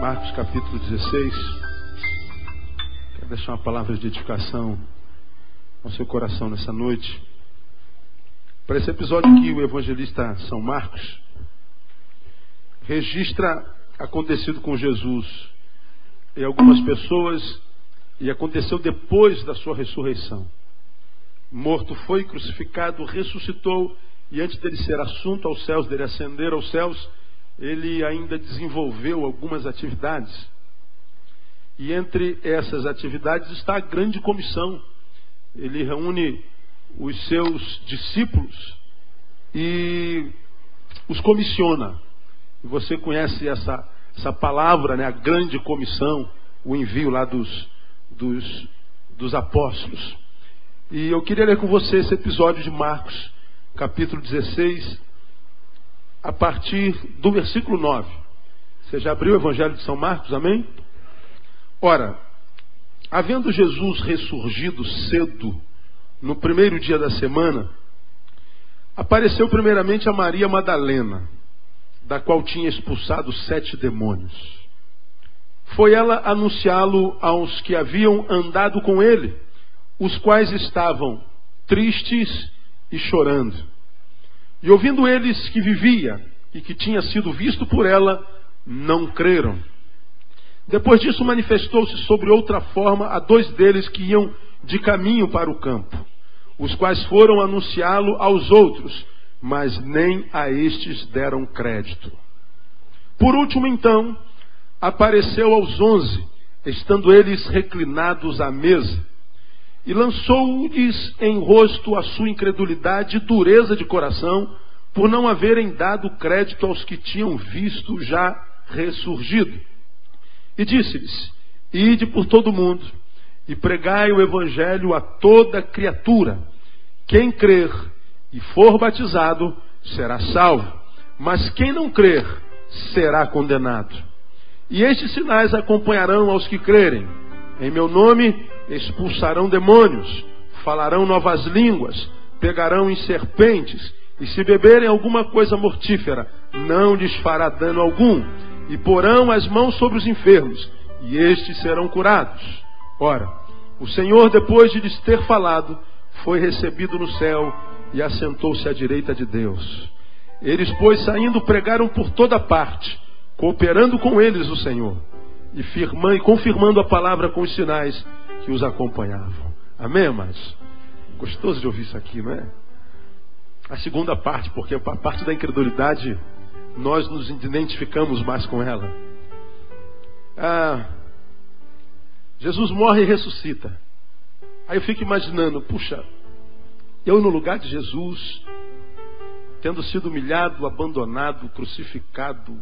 Marcos capítulo 16. Quero deixar uma palavra de edificação ao seu coração nessa noite. Para esse episódio aqui, o evangelista São Marcos registra acontecido com Jesus e algumas pessoas, e aconteceu depois da sua ressurreição. Morto foi, crucificado, ressuscitou, e antes dele ser assunto aos céus, dele ascender aos céus, ele ainda desenvolveu algumas atividades. E entre essas atividades está a grande comissão. Ele reúne os seus discípulos e os comissiona. E você conhece essa palavra, né? A grande comissão, o envio lá dos apóstolos. E eu queria ler com você esse episódio de Marcos, capítulo 16, a partir do versículo 9. Você já abriu o Evangelho de São Marcos, amém? Ora, havendo Jesus ressurgido cedo, no primeiro dia da semana, apareceu primeiramente a Maria Madalena, da qual tinha expulsado 7 demônios. Foi ela anunciá-lo aos que haviam andado com ele, os quais estavam tristes e chorando. E ouvindo eles que vivia e que tinha sido visto por ela, não creram. Depois disso manifestou-se sobre outra forma a 2 deles que iam de caminho para o campo, os quais foram anunciá-lo aos outros, mas nem a estes deram crédito. Por último, então, apareceu aos 11, estando eles reclinados à mesa, e lançou-lhes em rosto a sua incredulidade e dureza de coração, por não haverem dado crédito aos que tinham visto já ressurgido. E disse-lhes: ide por todo o mundo, e pregai o evangelho a toda criatura. Quem crer e for batizado será salvo, mas quem não crer será condenado. E estes sinais acompanharão aos que crerem. Em meu nome expulsarão demônios, falarão novas línguas, pegarão em serpentes, e se beberem alguma coisa mortífera, não lhes fará dano algum, e porão as mãos sobre os enfermos, e estes serão curados. Ora, o Senhor, depois de lhes ter falado, foi recebido no céu e assentou-se à direita de Deus. Eles, pois, saindo, pregaram por toda parte, cooperando com eles o Senhor, e confirmando a palavra com os sinais que os acompanhavam. Amém, amados? Gostoso de ouvir isso aqui, não é? A segunda parte, porque a parte da incredulidade, nós nos identificamos mais com ela. Jesus morre e ressuscita. Aí eu fico imaginando, puxa, eu no lugar de Jesus, tendo sido humilhado, abandonado, crucificado,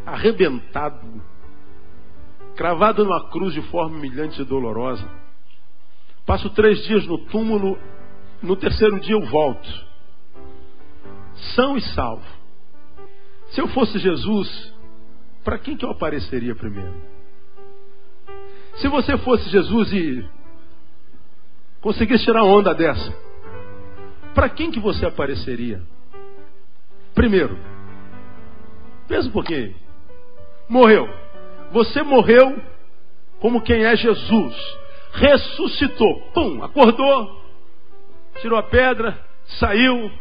arrebentado, cravado numa cruz de forma humilhante e dolorosa. Passo 3 dias no túmulo, no terceiro dia eu volto, são e salvo. Se eu fosse Jesus, para quem que eu apareceria primeiro? Se você fosse Jesus e conseguisse tirar onda dessa, para quem que você apareceria primeiro? Pensa um pouquinho. Morreu. Você morreu como quem é Jesus. Ressuscitou. Pum, acordou. Tirou a pedra. Saiu.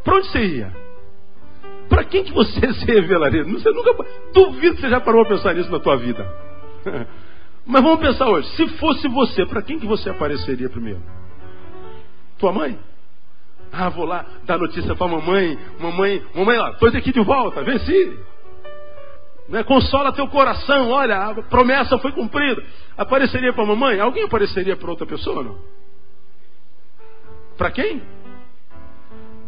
Para onde você ia? Para quem que você se revelaria? Você nunca... Duvido que você já parou a pensar nisso na tua vida. Mas vamos pensar hoje. Se fosse você, para quem que você apareceria primeiro? Tua mãe? Vou lá dar notícia para mamãe. Mamãe, ó, estou aqui de volta. Venci. Né? Consola teu coração, olha, a promessa foi cumprida. Apareceria para a mamãe? Alguém apareceria para outra pessoa? Não? Para quem?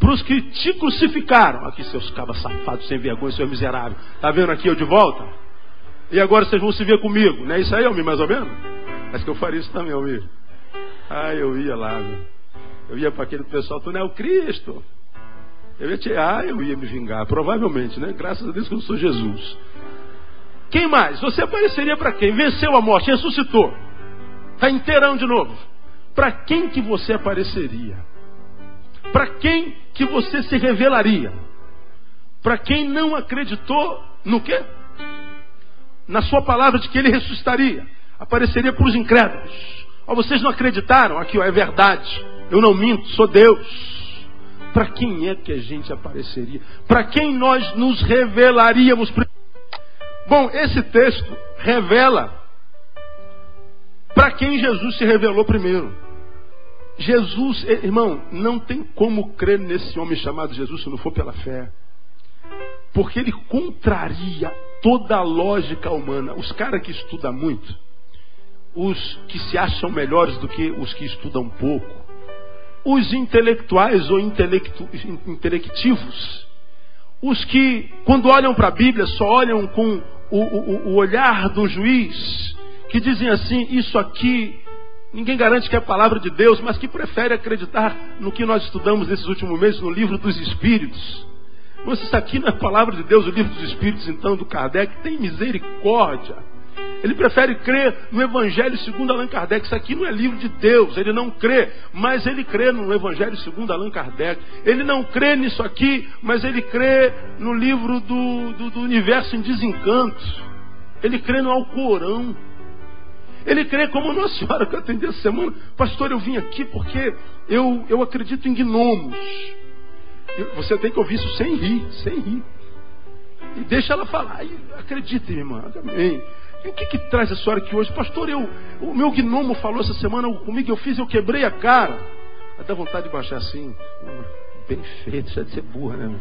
Para os que te crucificaram. Aqui, seus cabas safados, sem vergonha, seus miseráveis. Está vendo aqui eu de volta? E agora vocês vão se ver comigo. Não é isso aí, Almir, mais ou menos? Acho que eu faria isso também, Almir. Eu ia lá, viu? Eu ia para aquele pessoal, tu não é o Cristo. Eu ia me vingar, provavelmente, né? Graças a Deus que eu não sou Jesus. Quem mais? Você apareceria para quem? Venceu a morte, ressuscitou. Está inteirão de novo. Para quem que você apareceria? Para quem que você se revelaria? Para quem não acreditou no quê? na sua palavra de que ele ressuscitaria. Apareceria para os incrédulos. Ó, vocês não acreditaram? Aqui, ó, é verdade. Eu não minto, sou Deus. Para quem é que a gente apareceria? Para quem nós nos revelaríamos? Bom, esse texto revela para quem Jesus se revelou primeiro. Jesus, irmão, não tem como crer nesse homem chamado Jesus se não for pela fé. Porque ele contraria toda a lógica humana. Os caras que estudam muito, os que se acham melhores do que os que estudam pouco, os intelectuais ou intelectivos, os que, quando olham para a Bíblia, só olham com o olhar do juiz, que dizem assim, isso aqui, ninguém garante que é a palavra de Deus, mas que prefere acreditar no que nós estudamos nesses últimos meses, no livro dos Espíritos. Mas isso aqui não é a palavra de Deus, o livro dos Espíritos, então, do Kardec, tem misericórdia. Ele prefere crer no Evangelho segundo Allan Kardec. Isso aqui não é livro de Deus, ele não crê, mas ele crê no Evangelho segundo Allan Kardec. Ele não crê nisso aqui, mas ele crê no livro do Universo em Desencanto. Ele crê no Alcorão. Ele crê como Nossa Senhora que eu atendi essa semana. Pastor, eu vim aqui porque eu acredito em gnomos. Você tem que ouvir isso sem rir. E deixa ela falar. Acredite, irmã. Amém. E o que traz a senhora aqui hoje? Pastor, o meu gnomo falou essa semana comigo, eu quebrei a cara. Aí dá vontade de baixar assim. Bem feito, já de ser burra, né?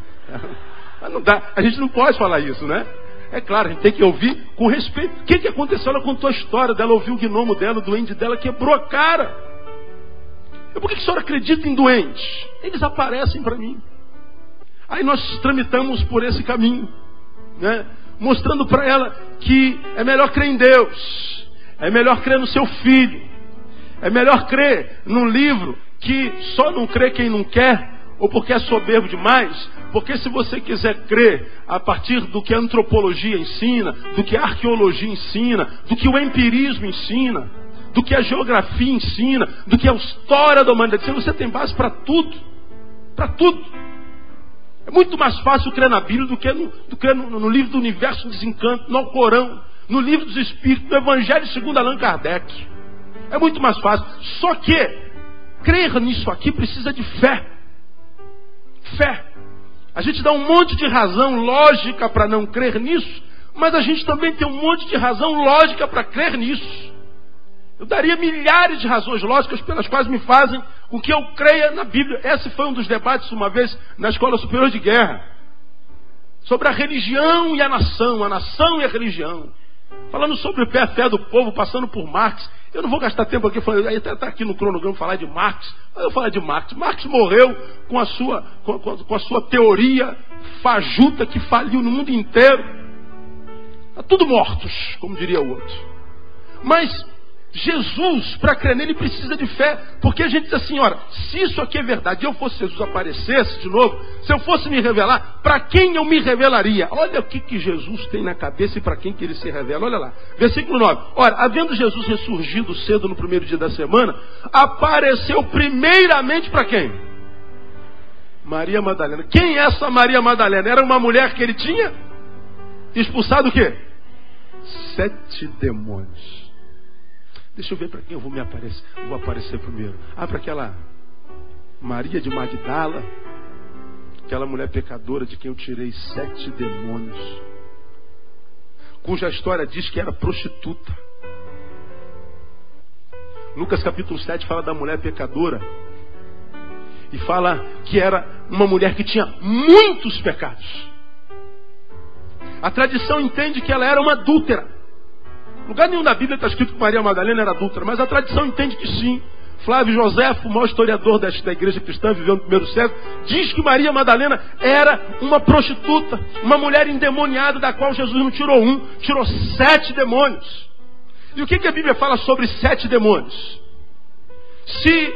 Mas não dá. A gente não pode falar isso, né? É claro, a gente tem que ouvir com respeito. O que aconteceu? Ela contou a história dela, ouviu o gnomo dela, o duende dela, quebrou a cara. Por que a senhora acredita em doentes? Eles aparecem para mim. Aí nós tramitamos por esse caminho, né? Mostrando para ela que é melhor crer em Deus, é melhor crer no seu filho, é melhor crer num livro que só não crê quem não quer, ou porque é soberbo demais, porque se você quiser crer a partir do que a antropologia ensina, do que a arqueologia ensina, do que o empirismo ensina, do que a geografia ensina, do que a história da humanidade ensina, você tem base para tudo, para tudo. É muito mais fácil crer na Bíblia do que no livro do Universo em Desencanto, no Alcorão, no livro dos Espíritos, no Evangelho segundo Allan Kardec. É muito mais fácil. Só que crer nisso aqui precisa de fé. Fé. A gente dá um monte de razão lógica para não crer nisso, mas a gente também tem um monte de razão lógica para crer nisso. Eu daria milhares de razões lógicas pelas quais me fazem com que eu creia na Bíblia. Esse foi um dos debates uma vez na Escola Superior de Guerra. Sobre a religião e a nação e a religião. Falando sobre a fé do povo, passando por Marx. Eu não vou gastar tempo aqui, está aqui no cronograma falar de Marx. Mas eu vou falar de Marx. Marx morreu com a sua teoria fajuta que faliu no mundo inteiro. Está tudo mortos, como diria o outro. Mas Jesus, para crer nele, precisa de fé. Porque a gente diz assim, ora, se isso aqui é verdade, eu fosse Jesus, aparecesse de novo, se eu fosse me revelar, para quem eu me revelaria? Olha o que Jesus tem na cabeça e para quem que ele se revela. Olha lá, versículo 9. Ora, havendo Jesus ressurgido cedo no primeiro dia da semana, apareceu primeiramente para quem? Maria Madalena. Quem é essa Maria Madalena? Era uma mulher que ele tinha expulsado o quê? 7 demônios. Deixa eu ver para quem eu vou aparecer primeiro. Para aquela Maria de Magdala, aquela mulher pecadora de quem eu tirei 7 demônios, cuja história diz que era prostituta. Lucas capítulo 7 fala da mulher pecadora e fala que era uma mulher que tinha muitos pecados. A tradição entende que ela era uma adúltera. Lugar nenhum da Bíblia está escrito que Maria Madalena era adúltera, mas a tradição entende que sim. Flávio Josefo, o maior historiador da igreja cristã, viveu no primeiro século, diz que Maria Madalena era uma prostituta, uma mulher endemoniada, da qual Jesus não tirou um, tirou 7 demônios. E o que a Bíblia fala sobre 7 demônios? Se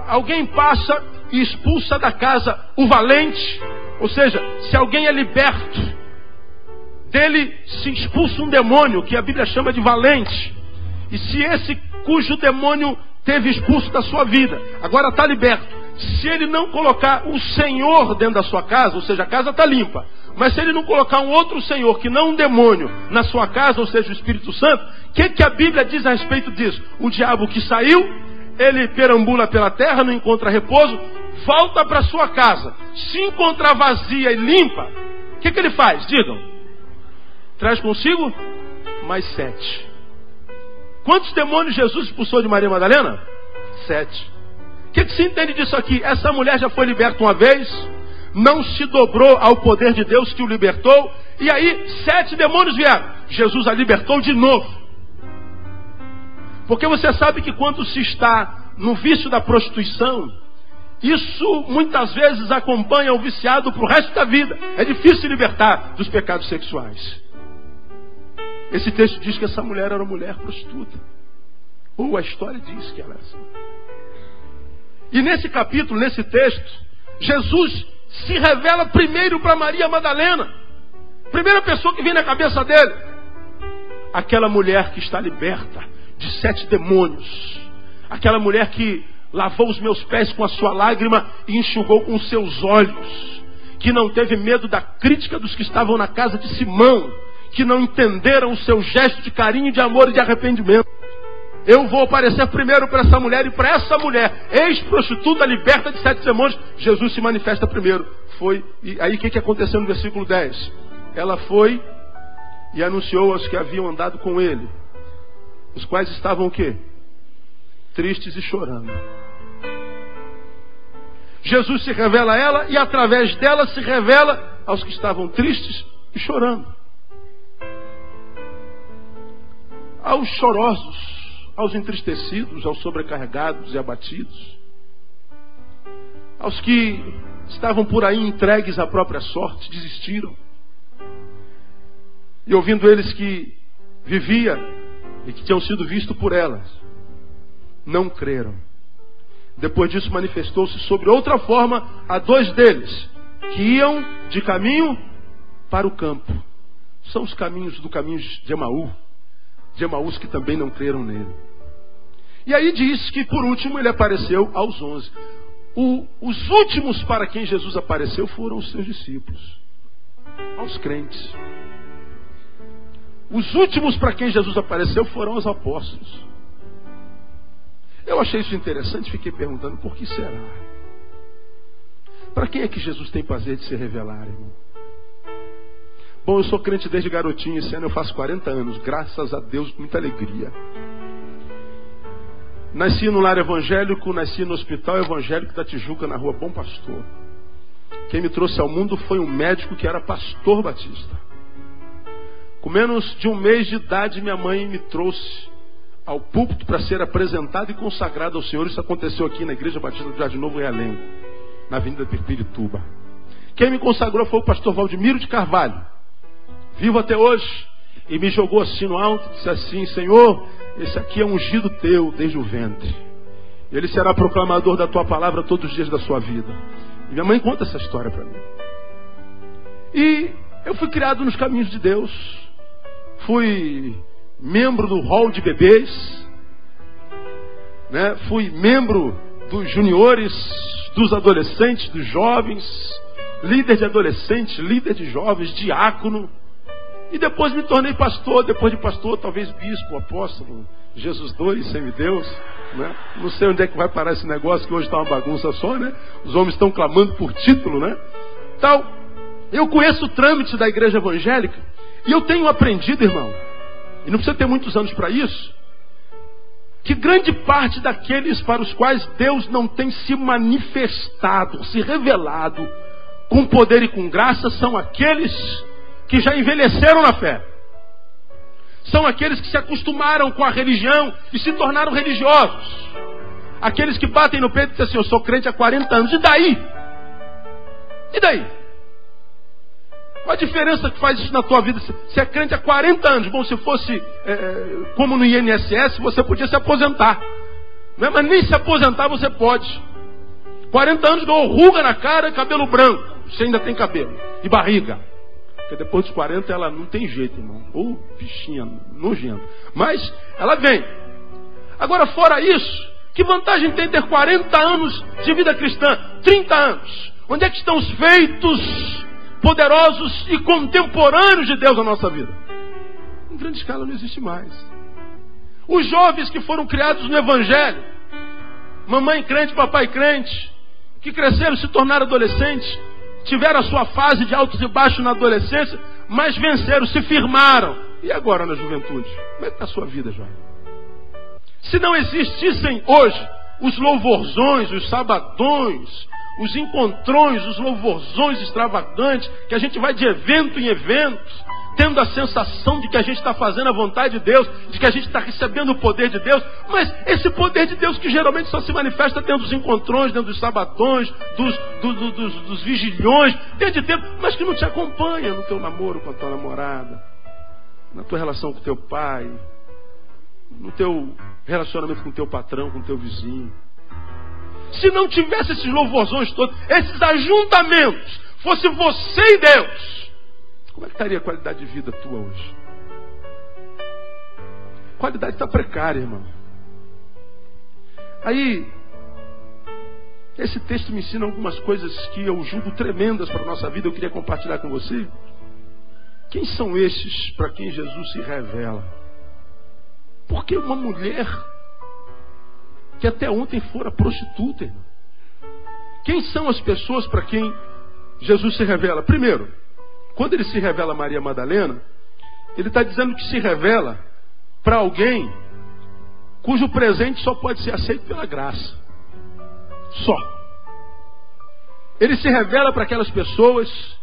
alguém passa e expulsa da casa o valente, ou seja, se alguém é liberto, dele se expulsa um demônio, que a Bíblia chama de valente. E se esse cujo demônio teve expulso da sua vida, agora está liberto, se ele não colocar o Senhor dentro da sua casa, ou seja, a casa está limpa, mas se ele não colocar um outro Senhor, que não um demônio, na sua casa, ou seja, o Espírito Santo, o que a Bíblia diz a respeito disso? O diabo que saiu, ele perambula pela terra, não encontra repouso, volta para sua casa. Se encontrar vazia e limpa, o que ele faz? Digam. Traz consigo mais 7. Quantos demônios Jesus expulsou de Maria Madalena? 7. O que se entende disso aqui? Essa mulher já foi liberta uma vez, não se dobrou ao poder de Deus que o libertou, e aí 7 demônios vieram. Jesus a libertou de novo. Porque você sabe que quando se está no vício da prostituição, isso muitas vezes acompanha o viciado para o resto da vida. É difícil se libertar dos pecados sexuais. Esse texto diz que essa mulher era uma mulher prostituta. Ou a história diz que ela era assim. E nesse capítulo, nesse texto, Jesus se revela primeiro para Maria Madalena. Primeira pessoa que vem na cabeça dele. Aquela mulher que está liberta de 7 demônios. Aquela mulher que lavou os meus pés com a sua lágrima e enxugou com os seus olhos. Que não teve medo da crítica dos que estavam na casa de Simão. Que não entenderam o seu gesto de carinho, de amor e de arrependimento. Eu vou aparecer primeiro para essa mulher, e para essa mulher, ex-prostituta, liberta de 7 demônios, Jesus se manifesta primeiro. E aí o que aconteceu no versículo 10? Ela foi e anunciou aos que haviam andado com ele, os quais estavam o quê? Tristes e chorando. Jesus se revela a ela, e através dela se revela aos que estavam tristes e chorando. Aos chorosos, aos entristecidos, aos sobrecarregados e abatidos, aos que estavam por aí entregues à própria sorte, desistiram. E ouvindo eles que vivia e que tinham sido vistos por elas, não creram. Depois disso manifestou-se sobre outra forma a 2 deles, que iam de caminho para o campo. São os caminhos do caminho de Emaús que também não creram nele. E aí diz que por último ele apareceu aos 11. Os últimos para quem Jesus apareceu foram os seus discípulos, aos crentes. Os últimos para quem Jesus apareceu foram os apóstolos. Eu achei isso interessante, fiquei perguntando, por que será? Para quem é que Jesus tem prazer de se revelar, irmão? Bom, eu sou crente desde garotinho, esse ano eu faço 40 anos, graças a Deus, com muita alegria. Nasci no lar evangélico, nasci no hospital evangélico da Tijuca, na rua Bom Pastor. Quem me trouxe ao mundo foi um médico que era pastor batista. Com menos de 1 mês de idade, minha mãe me trouxe ao púlpito para ser apresentado e consagrado ao Senhor. Isso aconteceu aqui na Igreja Batista do Jardim Novo Realengo, na Avenida Pirpirituba. Quem me consagrou foi o pastor Valdemiro de Carvalho, vivo até hoje, e me jogou assim no alto e disse assim: Senhor, esse aqui é ungido teu desde o ventre. Ele será proclamador da tua palavra todos os dias da sua vida. E minha mãe conta essa história para mim. E eu fui criado nos caminhos de Deus. Fui membro do hall de bebês, né? Fui membro dos juniores, dos adolescentes, dos jovens, líder de adolescentes, líder de jovens, diácono. E depois me tornei pastor, depois de pastor, talvez bispo, apóstolo, Jesus 2, semideus, né? Não sei onde é que vai parar esse negócio, que hoje está uma bagunça só, né? Os homens estão clamando por título, né? Então, eu conheço o trâmite da igreja evangélica, e eu tenho aprendido, irmão, e não precisa ter muitos anos para isso, que grande parte daqueles para os quais Deus não tem se manifestado, se revelado, com poder e com graça, são aqueles que já envelheceram na fé. São aqueles que se acostumaram com a religião e se tornaram religiosos. Aqueles que batem no peito e dizem assim: eu sou crente há 40 anos. E daí? E daí? Qual a diferença que faz isso na tua vida? Você é crente há 40 anos. Bom, se fosse como no INSS, você podia se aposentar. Não é? Mas nem se aposentar você pode. 40 anos ganhou ruga na cara e cabelo branco. Você ainda tem cabelo. E barriga. Porque depois dos 40 ela não tem jeito, irmão. Bichinha nojenta. Mas ela vem. Agora, fora isso, Que vantagem tem ter 40 anos de vida cristã? 30 anos. Onde é que estão os feitos poderosos e contemporâneos de Deus na nossa vida? Em grande escala não existe mais. Os jovens que foram criados no Evangelho, mamãe crente, papai crente, que cresceram, se tornaram adolescentes, tiveram a sua fase de altos e baixos na adolescência, mas venceram, se firmaram. E agora na juventude? Como é que está a sua vida, jovem? Se não existissem hoje os louvorzões, os sabadões, os encontrões, os louvorzões extravagantes, que a gente vai de evento em evento, tendo a sensação de que a gente está fazendo a vontade de Deus, de que a gente está recebendo o poder de Deus, mas esse poder de Deus que geralmente só se manifesta dentro dos encontrões, dentro dos sabadões, dos vigilhões, dentro de tempo, mas que não te acompanha no teu namoro com a tua namorada, na tua relação com o teu pai, no teu relacionamento com o teu patrão, com o teu vizinho. Se não tivesse esses louvorzões todos, esses ajuntamentos, fosse você e Deus, como é que estaria a qualidade de vida tua hoje? A qualidade está precária, irmão. Aí, esse texto me ensina algumas coisas que eu julgo tremendas para a nossa vida. Eu queria compartilhar com você. Quem são esses para quem Jesus se revela? Porque uma mulher que até ontem fora prostituta, irmão. Quem são as pessoas para quem Jesus se revela? Primeiro, quando ele se revela a Maria Madalena, ele está dizendo que se revela para alguém cujo presente só pode ser aceito pela graça. Só. Ele se revela para aquelas pessoas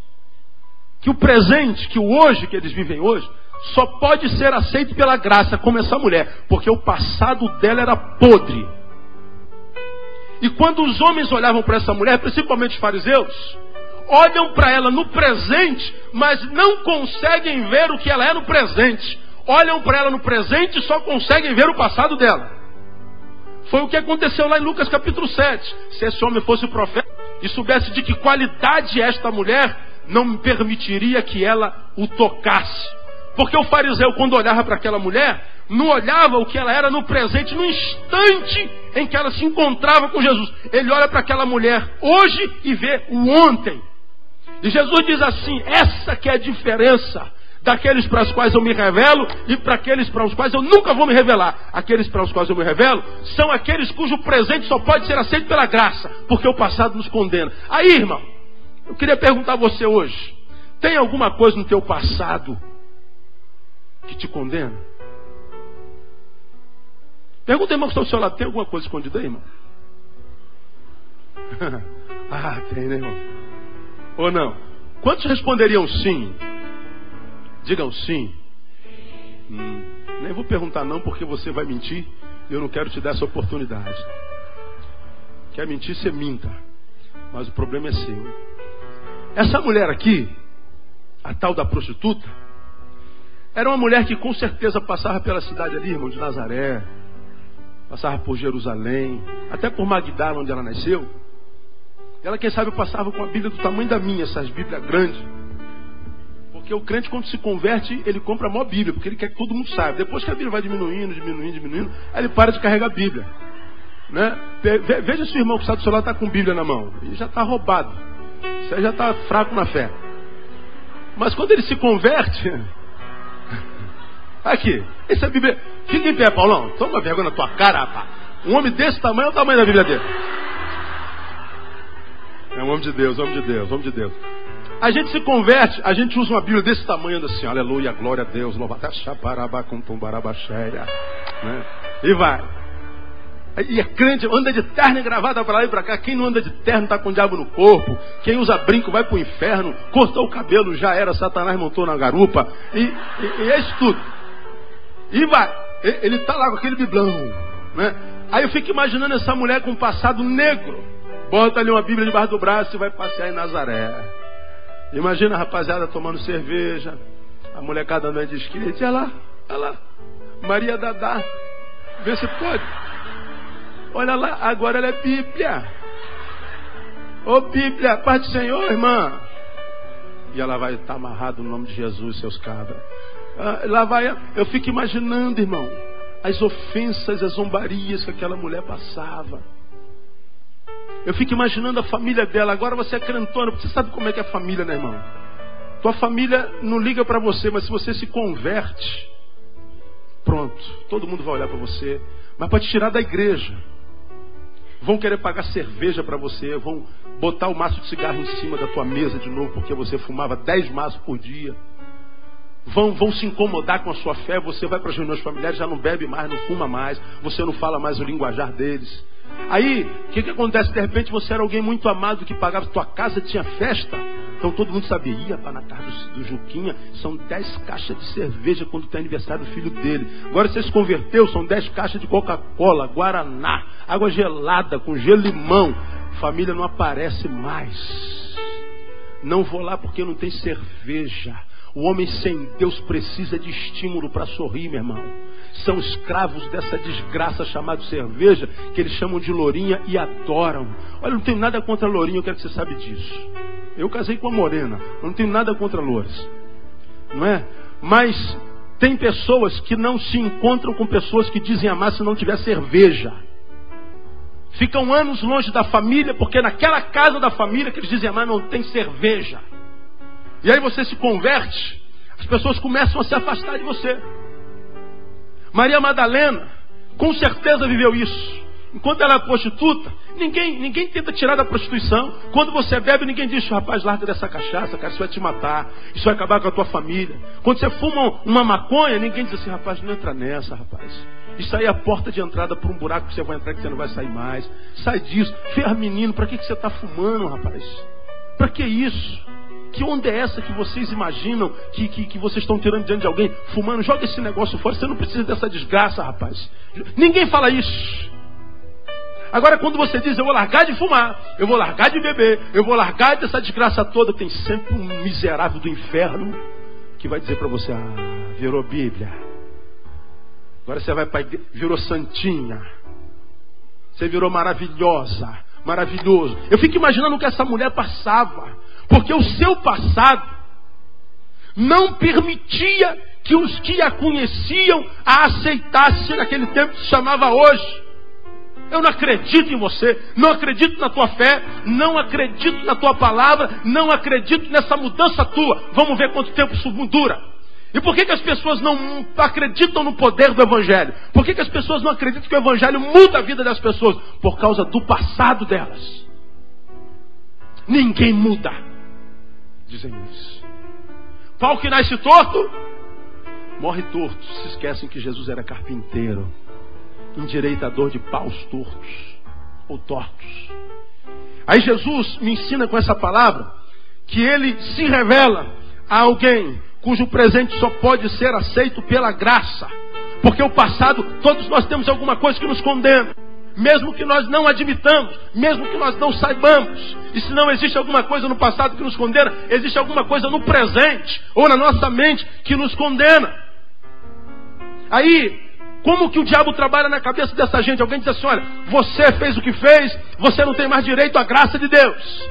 que o presente, que o hoje que eles vivem hoje, só pode ser aceito pela graça, como essa mulher, porque o passado dela era podre. E quando os homens olhavam para essa mulher, principalmente os fariseus, olham para ela no presente, mas não conseguem ver o que ela é no presente. Olham para ela no presente e só conseguem ver o passado dela. Foi o que aconteceu lá em Lucas capítulo 7. Se esse homem fosse profeta e soubesse de que qualidade é esta mulher, não me permitiria que ela o tocasse. Porque o fariseu, quando olhava para aquela mulher, não olhava o que ela era no presente, no instante em que ela se encontrava com Jesus. Ele olha para aquela mulher hoje e vê o ontem. E Jesus diz assim: essa que é a diferença daqueles para os quais eu me revelo e para aqueles para os quais eu nunca vou me revelar. Aqueles para os quais eu me revelo são aqueles cujo presente só pode ser aceito pela graça, porque o passado nos condena. Aí, irmão, eu queria perguntar a você hoje: tem alguma coisa no teu passado que te condena? Pergunta, irmão, que está ao seu lado: tem alguma coisa escondida aí, irmão? Ah, tem, né, irmão? Ou não? Quantos responderiam sim? Digam sim. Nem vou perguntar não, porque você vai mentir e eu não quero te dar essa oportunidade. Quer mentir, você minta. Mas o problema é seu. Essa mulher aqui, a tal da prostituta, era uma mulher que com certeza passava pela cidade ali, irmão, de Nazaré, passava por Jerusalém, até por Magdala, onde ela nasceu. Ela, quem sabe, passava com a Bíblia do tamanho da minha, essas Bíblias grandes. Porque o crente, quando se converte, ele compra a maior Bíblia, porque ele quer que todo mundo saiba. Depois que a Bíblia vai diminuindo, aí ele para de carregar a Bíblia. Né? Veja se o irmão que está do seu lado está com Bíblia na mão. Ele já está roubado. Isso aí já está fraco na fé. Mas quando ele se converte... Aqui, essa é a Bíblia. Fica em pé, Paulão. Toma vergonha na tua cara, rapaz. Um homem desse tamanho é o tamanho da Bíblia dele. É um homem de Deus, homem de Deus, homem de Deus. A gente se converte, a gente usa uma Bíblia desse tamanho, assim, aleluia, glória a Deus, né? E vai. E é crente, anda de terno e gravata para lá e para cá. Quem não anda de terno está com o diabo no corpo. Quem usa brinco vai para o inferno. Cortou o cabelo, já era, Satanás montou na garupa. E é isso tudo. E vai. Ele está lá com aquele biblão, né? Aí eu fico imaginando essa mulher com um passado negro. Bota ali uma Bíblia debaixo do braço e vai passear em Nazaré. Imagina a rapaziada tomando cerveja, a molecada andando de skate. Olha lá, Maria Dadá. Vê se pode. Olha lá, agora ela é Bíblia. Ô Bíblia, paz do Senhor, irmã. E ela vai estar amarrada no nome de Jesus, seus cabras. Lá vai, eu fico imaginando, irmão, as ofensas, as zombarias que aquela mulher passava. Eu fico imaginando a família dela. Agora você é crentona, você sabe como é que é a família, né, irmão? Tua família não liga para você, mas se você se converte, pronto, todo mundo vai olhar para você, mas para te tirar da igreja. Vão querer pagar cerveja para você, vão botar o maço de cigarro em cima da tua mesa de novo, porque você fumava 10 maços por dia. Vão se incomodar com a sua fé. Você vai para as reuniões familiares, já não bebe mais, não fuma mais, você não fala mais o linguajar deles. Aí, o que acontece? De repente você era alguém muito amado que pagava, tua casa tinha festa, então todo mundo sabia, ia para na casa do Juquinha, são 10 caixas de cerveja quando tem aniversário do filho dele. Agora você se converteu, são 10 caixas de Coca-Cola, Guaraná, água gelada com gelo e limão. Família não aparece mais. Não vou lá porque não tem cerveja. O homem sem Deus precisa de estímulo para sorrir, meu irmão. São escravos dessa desgraça chamada cerveja, que eles chamam de lourinha e adoram. Olha, eu não tenho nada contra a lourinha, eu quero que você saiba disso. Eu casei com a morena, eu não tenho nada contra louras. Não é? Mas tem pessoas que não se encontram com pessoas que dizem amar se não tiver cerveja. Ficam anos longe da família, porque naquela casa da família que eles dizem amar não tem cerveja. E aí você se converte, as pessoas começam a se afastar de você. Maria Madalena, com certeza viveu isso. Enquanto ela é prostituta, ninguém tenta tirar da prostituição. Quando você bebe, ninguém diz, rapaz, larga dessa cachaça, cara, isso vai te matar, isso vai acabar com a tua família. Quando você fuma uma maconha, ninguém diz assim, rapaz, não entra nessa, rapaz. Isso aí é a porta de entrada para um buraco que você vai entrar que você não vai sair mais. Sai disso. Ferra menino, para que você está fumando, rapaz? Para que isso? Que onda é essa que vocês imaginam que vocês estão tirando diante de alguém fumando? Joga esse negócio fora, você não precisa dessa desgraça, rapaz. Ninguém fala isso. Agora quando você diz, eu vou largar de fumar, eu vou largar de beber, eu vou largar dessa desgraça toda, tem sempre um miserável do inferno que vai dizer para você, virou Bíblia. Agora você vai para a igreja, virou santinha. Você virou maravilhosa, maravilhoso. Eu fico imaginando o que essa mulher passava. Porque o seu passado não permitia que os que a conheciam a aceitassem naquele tempo que se chamava hoje. Eu não acredito em você, não acredito na tua fé, não acredito na tua palavra, não acredito nessa mudança tua. Vamos ver quanto tempo isso dura. E por que as pessoas não acreditam no poder do Evangelho? Por que as pessoas não acreditam que o Evangelho muda a vida das pessoas? Por causa do passado delas. Ninguém muda. Dizem isso. Pau que nasce torto, morre torto. Se esquecem que Jesus era carpinteiro, endireitador de paus tortos ou tortos. Aí Jesus me ensina com essa palavra que ele se revela a alguém cujo presente só pode ser aceito pela graça. Porque o passado, todos nós temos alguma coisa que nos condena. Mesmo que nós não admitamos, mesmo que nós não saibamos. E se não existe alguma coisa no passado que nos condena, existe alguma coisa no presente ou na nossa mente que nos condena. Aí, como que o diabo trabalha na cabeça dessa gente? Alguém diz assim, olha, você fez o que fez, você não tem mais direito à graça de Deus.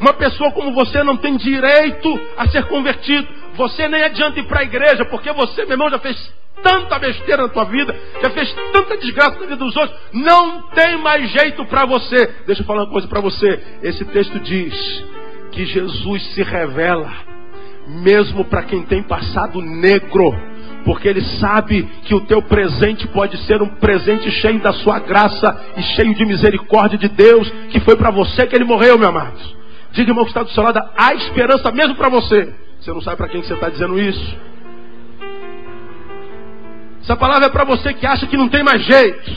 Uma pessoa como você não tem direito a ser convertido. Você nem adianta ir para a igreja, porque você, meu irmão, já fez tanta besteira na tua vida, já fez tanta desgraça na vida dos outros, não tem mais jeito para você. Deixa eu falar uma coisa para você. Esse texto diz que Jesus se revela mesmo para quem tem passado negro, porque ele sabe que o teu presente pode ser um presente cheio da sua graça e cheio de misericórdia de Deus, que foi para você que ele morreu, meu amado. Diga, irmão, que está do seu lado, há esperança mesmo para você. Você não sabe para quem que você está dizendo isso. Essa palavra é para você que acha que não tem mais jeito.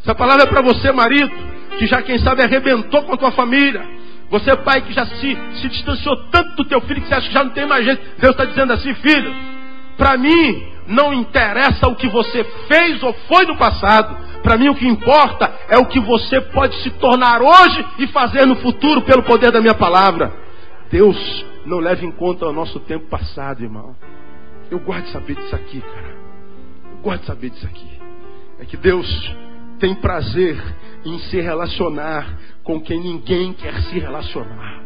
Essa palavra é para você, marido, que já, quem sabe, arrebentou com a tua família. Você, pai, que já se distanciou tanto do teu filho que você acha que já não tem mais jeito. Deus está dizendo assim, filho, para mim não interessa o que você fez ou foi no passado. Para mim o que importa é o que você pode se tornar hoje e fazer no futuro pelo poder da minha palavra. Deus não leva em conta o nosso tempo passado, irmão. Eu gosto de saber disso aqui, cara. Eu gosto de saber disso aqui. É que Deus tem prazer em se relacionar com quem ninguém quer se relacionar.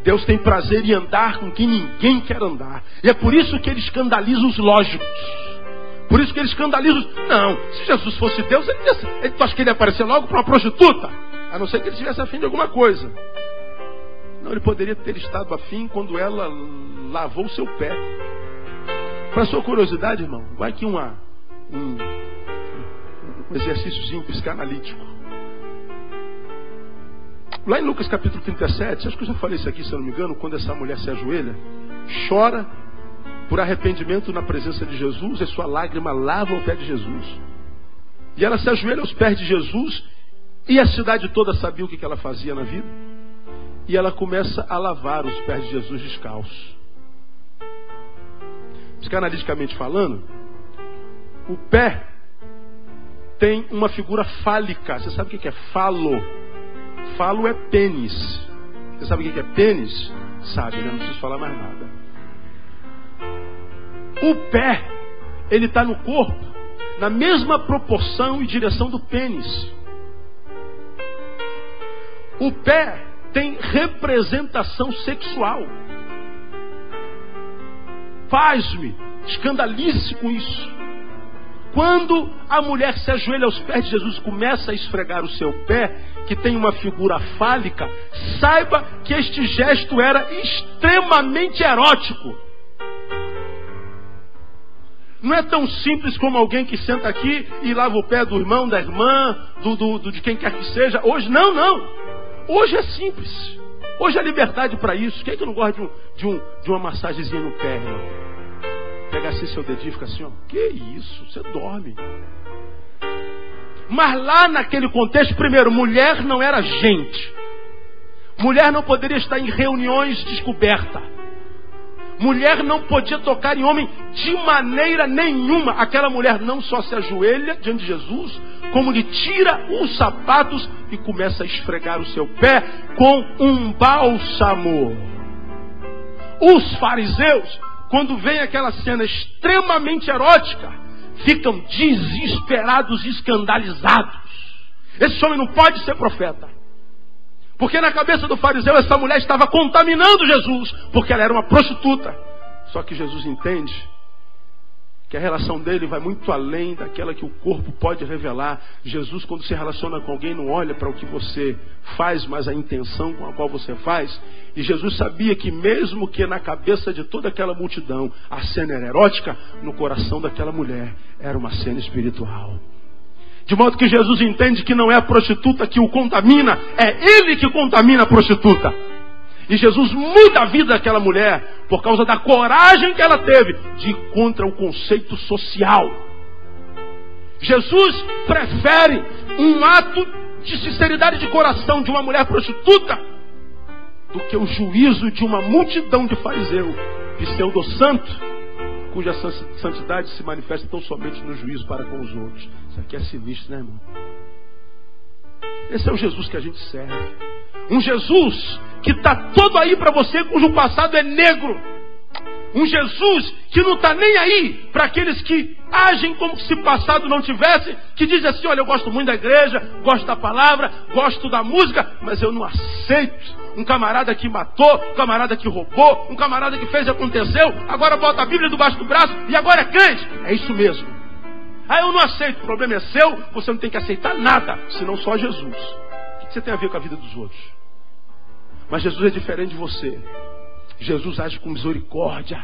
Deus tem prazer em andar com quem ninguém quer andar. E é por isso que ele escandaliza os lógicos. Por isso que eles escandalizam. Não, se Jesus fosse Deus, ele acha que ele ia aparecer logo para uma prostituta. A não ser que ele tivesse afim de alguma coisa. Não, ele poderia ter estado afim quando ela lavou o seu pé. Para sua curiosidade, irmão, vai aqui um exercíciozinho psicanalítico. Lá em Lucas capítulo 37, acho que eu já falei isso aqui, se eu não me engano, quando essa mulher se ajoelha, chora por arrependimento na presença de Jesus, e sua lágrima lava o pé de Jesus. E ela se ajoelha aos pés de Jesus, e a cidade toda sabia o que ela fazia na vida. E ela começa a lavar os pés de Jesus descalço. Psicanaliticamente falando, o pé tem uma figura fálica. Você sabe o que é falo? Falo é pênis. Você sabe o que é pênis? Sabe, né? Não preciso falar mais nada. O pé, ele está no corpo, na mesma proporção e direção do pênis. O pé tem representação sexual. Pasme, escandalize com isso. Quando a mulher se ajoelha aos pés de Jesus e começa a esfregar o seu pé, que tem uma figura fálica, saiba que este gesto era extremamente erótico. Não é tão simples como alguém que senta aqui e lava o pé do irmão, da irmã, de quem quer que seja. Hoje, não. Hoje é simples. Hoje é liberdade para isso. Quem é que não gosta de uma massagenzinha no pé, irmão? Pega assim seu dedinho e fica assim, ó. Que isso? Você dorme. Mas lá naquele contexto, primeiro, mulher não era gente. Mulher não poderia estar em reuniões descoberta. Mulher não podia tocar em homem de maneira nenhuma. Aquela mulher não só se ajoelha diante de Jesus, como lhe tira os sapatos e começa a esfregar o seu pé com um bálsamo. Os fariseus, quando vem aquela cena extremamente erótica, ficam desesperados e escandalizados. Esse homem não pode ser profeta. Porque na cabeça do fariseu essa mulher estava contaminando Jesus, porque ela era uma prostituta. Só que Jesus entende que a relação dele vai muito além daquela que o corpo pode revelar. Jesus, quando se relaciona com alguém, não olha para o que você faz, mas a intenção com a qual você faz. E Jesus sabia que mesmo que na cabeça de toda aquela multidão a cena era erótica, no coração daquela mulher era uma cena espiritual. De modo que Jesus entende que não é a prostituta que o contamina, é ele que contamina a prostituta. E Jesus muda a vida daquela mulher por causa da coragem que ela teve de ir contra o conceito social. Jesus prefere um ato de sinceridade de coração de uma mulher prostituta do que o juízo de uma multidão de fariseu, pseudo-santo, cuja santidade se manifesta tão somente no juízo para com os outros. Isso aqui é sinistro, né, irmão? Esse é o Jesus que a gente serve. Um Jesus que está todo aí para você, cujo passado é negro. Um Jesus que não está nem aí para aqueles que agem como se passado não tivesse, que dizem assim, olha, eu gosto muito da igreja, gosto da palavra, gosto da música, mas eu não aceito um camarada que matou, um camarada que roubou, um camarada que fez e aconteceu, agora bota a Bíblia debaixo do braço e agora é crente. É isso mesmo. Eu não aceito, o problema é seu, você não tem que aceitar nada, senão só Jesus. O que você tem a ver com a vida dos outros? Mas Jesus é diferente de você. Jesus age com misericórdia.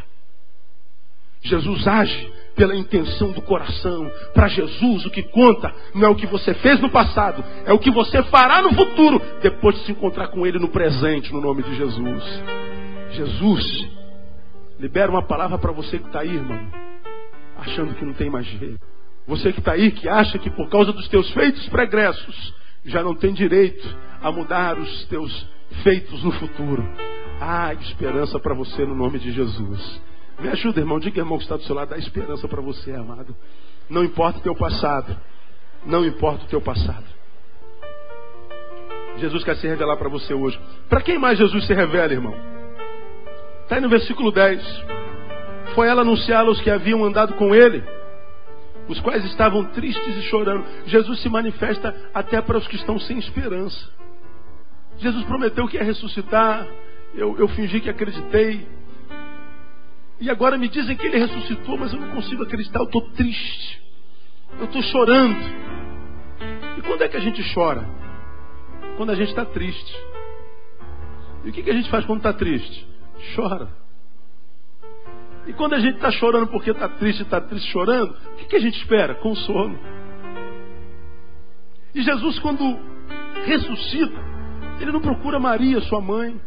Jesus age pela intenção do coração. Para Jesus o que conta não é o que você fez no passado, é o que você fará no futuro, depois de se encontrar com Ele no presente, no nome de Jesus. Jesus libera uma palavra para você que está aí, irmão, achando que não tem mais jeito. Você que está aí, que acha que por causa dos teus feitos pregressos já não tem direito a mudar os teus feitos no futuro. Há esperança para você no nome de Jesus. Me ajuda, irmão. Diga, irmão, que está do seu lado. Há esperança para você, amado. Não importa o teu passado. Não importa o teu passado. Jesus quer se revelar para você hoje. Para quem mais Jesus se revela, irmão? Está aí no versículo 10. Foi ela anunciá-los que haviam andado com ele, os quais estavam tristes e chorando. Jesus se manifesta até para os que estão sem esperança. Jesus prometeu que ia ressuscitar. Eu fingi que acreditei. E agora me dizem que ele ressuscitou, mas eu não consigo acreditar, eu estou triste. Eu estou chorando. E quando é que a gente chora? Quando a gente está triste. E o que a gente faz quando está triste? Chora. E quando a gente está chorando porque está triste chorando, o que a gente espera? Consolo. E Jesus, quando ressuscita, ele não procura Maria, sua mãe.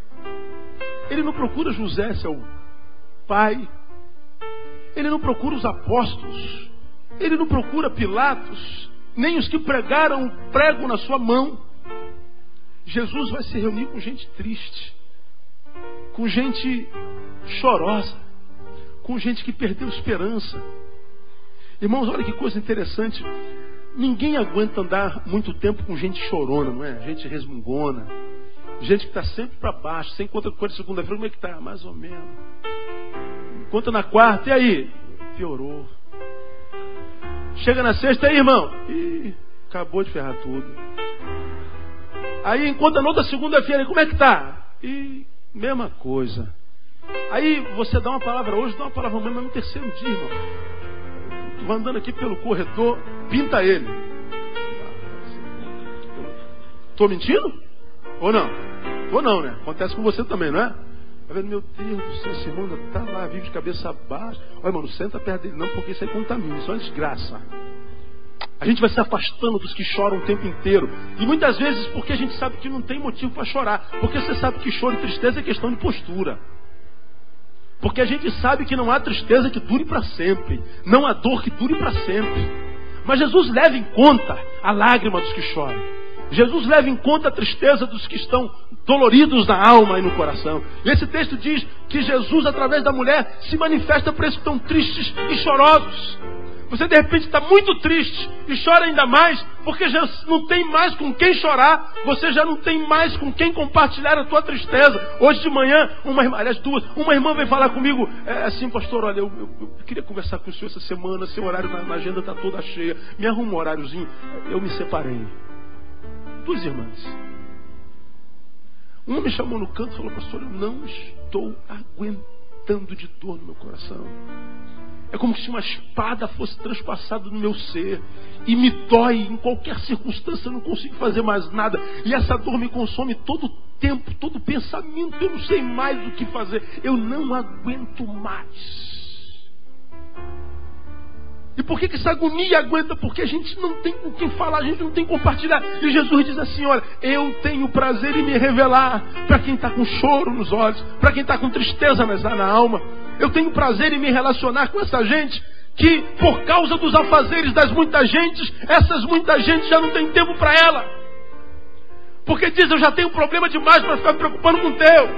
Ele não procura José, seu pai. Ele não procura os apóstolos. Ele não procura Pilatos, nem os que pregaram o prego na sua mão. Jesus vai se reunir com gente triste, com gente chorosa, com gente que perdeu esperança. Irmãos, olha que coisa interessante. Ninguém aguenta andar muito tempo com gente chorona, não é? Gente resmungona, gente que está sempre para baixo. Você encontra com ele segunda-feira, como é que está? Mais ou menos. Encontra na quarta, e aí? Piorou. Chega na sexta, aí, irmão? Ih, acabou de ferrar tudo. Aí encontra na outra segunda-feira, como é que está? Ih, mesma coisa. Aí você dá uma palavra hoje, dá uma palavra amanhã, mas no terceiro dia, irmão. Tu vai andando aqui pelo corredor, pinta ele. Estou mentindo? Ou não? Ou não, né? Acontece com você também, não é? Tá vendo? Meu Deus do céu, esse irmão ainda tá lá, vive de cabeça baixa. Olha, mano, senta perto dele não, porque isso aí contamina, isso é uma desgraça. A gente vai se afastando dos que choram o tempo inteiro. E muitas vezes porque a gente sabe que não tem motivo para chorar. Porque você sabe que choro e tristeza é questão de postura. Porque a gente sabe que não há tristeza que dure para sempre. Não há dor que dure para sempre. Mas Jesus leva em conta a lágrima dos que choram. Jesus leva em conta a tristeza dos que estão doloridos na alma e no coração. E esse texto diz que Jesus, através da mulher, se manifesta para esses que estão tristes e chorosos. Você de repente está muito triste e chora ainda mais, porque já não tem mais com quem chorar, você já não tem mais com quem compartilhar a tua tristeza. Hoje de manhã, uma irmã veio falar comigo, assim, pastor, olha, eu queria conversar com o senhor essa semana, seu horário na agenda está toda cheia, me arruma um horáriozinho. Eu me separei. 2 irmãs. Uma me chamou no canto e falou, pastor, eu não estou aguentando de dor no meu coração. É como se uma espada fosse transpassada no meu ser. E me dói em qualquer circunstância, eu não consigo fazer mais nada. E essa dor me consome todo o tempo, todo o pensamento. Eu não sei mais o que fazer. Eu não aguento mais. E por que essa agonia aguenta? Porque a gente não tem com quem falar, a gente não tem compartilhar. E Jesus diz assim, olha, eu tenho prazer em me revelar para quem está com choro nos olhos, para quem está com tristeza na alma. Eu tenho prazer em me relacionar com essa gente que, por causa dos afazeres das muitas gentes, essas muitas gentes já não tem tempo para ela. Porque diz, eu já tenho problema demais para ficar me preocupando com o teu.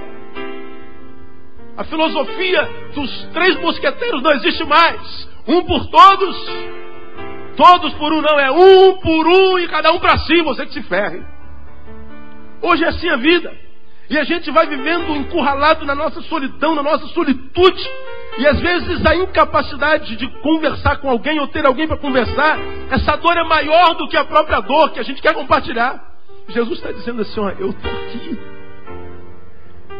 A filosofia dos 3 mosqueteiros não existe mais. Um por todos, todos por um não, é um por um e cada um para si, você que se ferre. Hoje é assim a vida. E a gente vai vivendo encurralado na nossa solidão, na nossa solitude. E às vezes a incapacidade de conversar com alguém ou ter alguém para conversar, essa dor é maior do que a própria dor que a gente quer compartilhar. Jesus está dizendo assim, ó, eu estou aqui.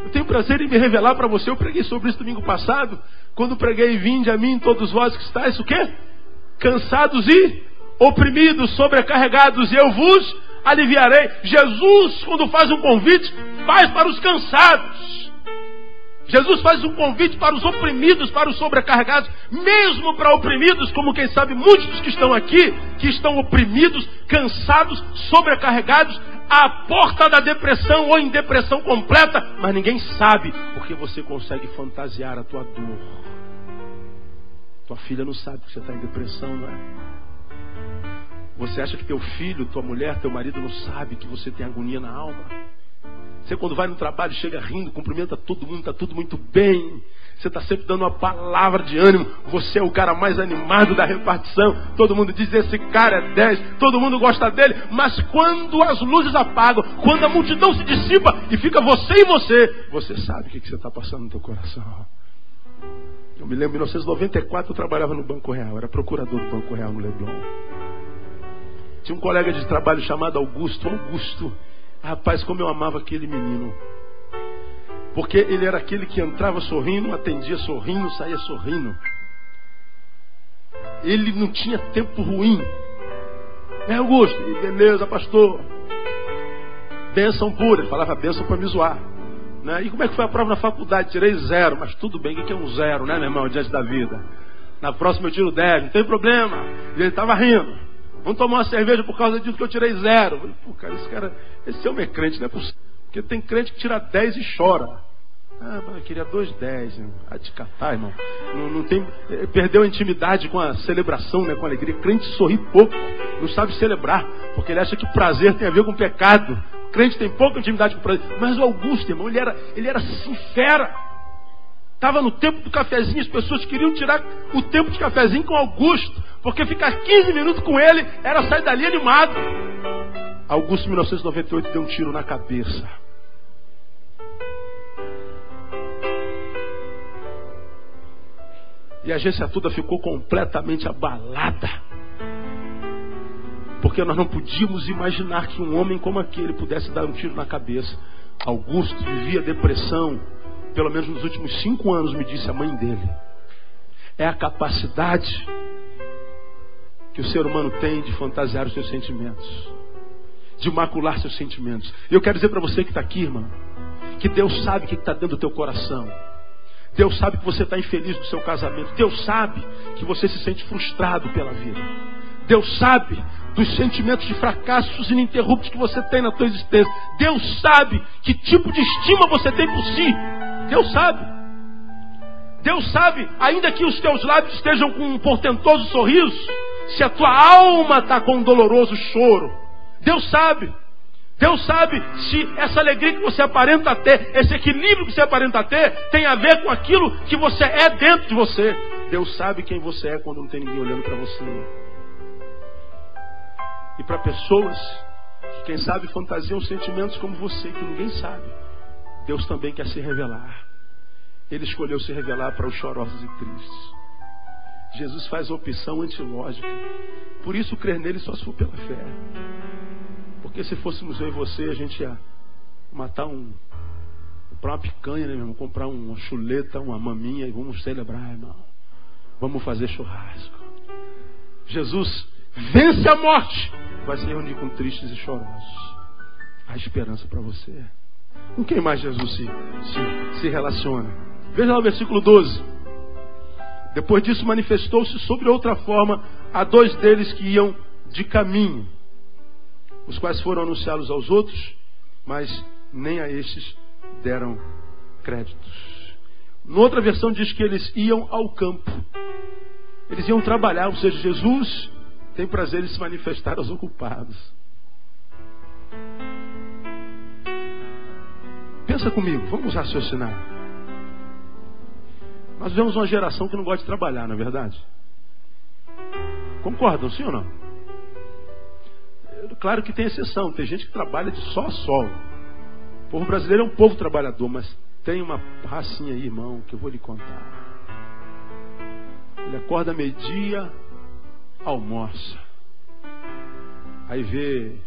Eu tenho prazer em me revelar para você. Eu preguei sobre isso domingo passado, quando preguei, vinde a mim todos vós que estáis, o quê? Cansados e oprimidos, sobrecarregados, e eu vos aliviarei. Jesus, quando faz um convite, faz para os cansados. Jesus faz um convite para os oprimidos, para os sobrecarregados, mesmo para oprimidos, como quem sabe muitos dos que estão aqui, que estão oprimidos, cansados, sobrecarregados, à porta da depressão ou em depressão completa, mas ninguém sabe, porque você consegue fantasiar a tua dor. Tua filha não sabe que você está em depressão, não é? Você acha que teu filho, tua mulher, teu marido não sabe que você tem agonia na alma? Você quando vai no trabalho, chega rindo, cumprimenta todo mundo, está tudo muito bem. Você está sempre dando uma palavra de ânimo. Você é o cara mais animado da repartição. Todo mundo diz, esse cara é 10. Todo mundo gosta dele. Mas quando as luzes apagam, quando a multidão se dissipa e fica você e você sabe o que você está passando no teu coração. Eu me lembro, em 1994, eu trabalhava no Banco Real. Era procurador do Banco Real no Leblon. Tinha um colega de trabalho chamado Augusto. Rapaz, como eu amava aquele menino. Porque ele era aquele que entrava sorrindo, atendia sorrindo, saía sorrindo. Ele não tinha tempo ruim. Augusto, beleza, pastor. Bênção pura. Ele falava bênção para me zoar. Né? E como é que foi a prova na faculdade? Tirei 0, mas tudo bem, o que é um 0, né, meu irmão, diante da vida? Na próxima eu tiro 10, não tem problema. E ele estava rindo. Vamos tomar uma cerveja por causa disso que eu tirei 0. Eu falei, pô, cara, esse homem é crente, não é possível. Porque tem crente que tira 10 e chora. Mas eu queria 2,10, irmão. Te catar, irmão. Não tem, perdeu a intimidade com a celebração, né, com a alegria. Crente sorri pouco, não sabe celebrar, porque ele acha que prazer tem a ver com pecado. O crente tem pouca intimidade com prazer. Mas o Augusto, irmão, ele era assim, fera. Estava no tempo do cafezinho, as pessoas queriam tirar o tempo de cafezinho com Augusto, porque ficar 15 minutos com ele era sair dali animado. Augusto, em 1998, deu um tiro na cabeça. E a agência toda ficou completamente abalada. Porque nós não podíamos imaginar que um homem como aquele pudesse dar um tiro na cabeça. Augusto vivia depressão, pelo menos nos últimos 5 anos, me disse a mãe dele. É a capacidade que o ser humano tem de fantasiar os seus sentimentos, de macular seus sentimentos. E eu quero dizer para você que está aqui, irmão, que Deus sabe o que está dentro do teu coração. Deus sabe que você está infeliz no seu casamento. Deus sabe que você se sente frustrado pela vida. Deus sabe dos sentimentos de fracassos ininterruptos que você tem na tua existência. Deus sabe que tipo de estima você tem por si. Deus sabe. Deus sabe, ainda que os teus lábios estejam com um portentoso sorriso, se a tua alma está com um doloroso choro. Deus sabe. Deus sabe se essa alegria que você aparenta ter, esse equilíbrio que você aparenta ter, tem a ver com aquilo que você é dentro de você. Deus sabe quem você é quando não tem ninguém olhando para você. E para pessoas que, quem sabe, fantasiam sentimentos como você, que ninguém sabe, Deus também quer se revelar. Ele escolheu se revelar para os chorosos e tristes. Jesus faz a opção antilógica. Por isso, crer nele só se for pela fé. Porque se fôssemos eu e você, a gente ia matar comprar uma picanha, né, meu irmão? Comprar uma chuleta, uma maminha e vamos celebrar, irmão. Vamos fazer churrasco. Jesus vence a morte. Vai se reunir com tristes e chorosos. Há esperança para você. Com quem mais Jesus se relaciona? Veja lá o versículo 12. Depois disso manifestou-se sobre outra forma a 2 deles que iam de caminho, os quais foram anunciá-los aos outros, mas nem a estes deram créditos. Noutra versão diz que eles iam ao campo. Eles iam trabalhar, ou seja, Jesus tem prazer em se manifestar aos ocupados. Pensa comigo, vamos raciocinar. Nós vivemos uma geração que não gosta de trabalhar, não é verdade? Concordam, sim ou não? Claro que tem exceção, tem gente que trabalha de sol a sol. O povo brasileiro é um povo trabalhador, mas tem uma racinha aí, irmão, que eu vou lhe contar. Ele acorda meio-dia, almoça. Aí vê,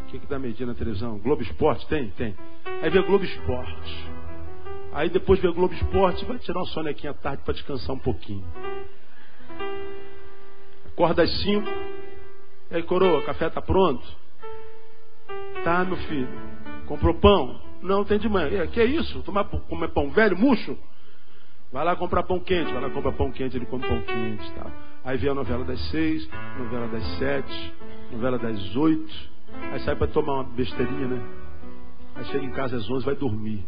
o que dá meio-dia na televisão? Globo Esporte? Tem. Aí vê Globo Esporte. Aí depois vê Globo Esporte, vai tirar uma sonequinha à tarde para descansar um pouquinho. Acorda às 5. E aí, coroa, café está pronto? Tá, meu filho. Comprou pão? Não, tem de manhã. Que é isso? Comer pão velho, murcho? Vai lá comprar pão quente. Vai lá comprar pão quente, ele come pão quente. Tá. Aí vem a novela das 6, novela das 7, novela das 8. Aí sai para tomar uma besteirinha, né? Aí chega em casa às 11, vai dormir.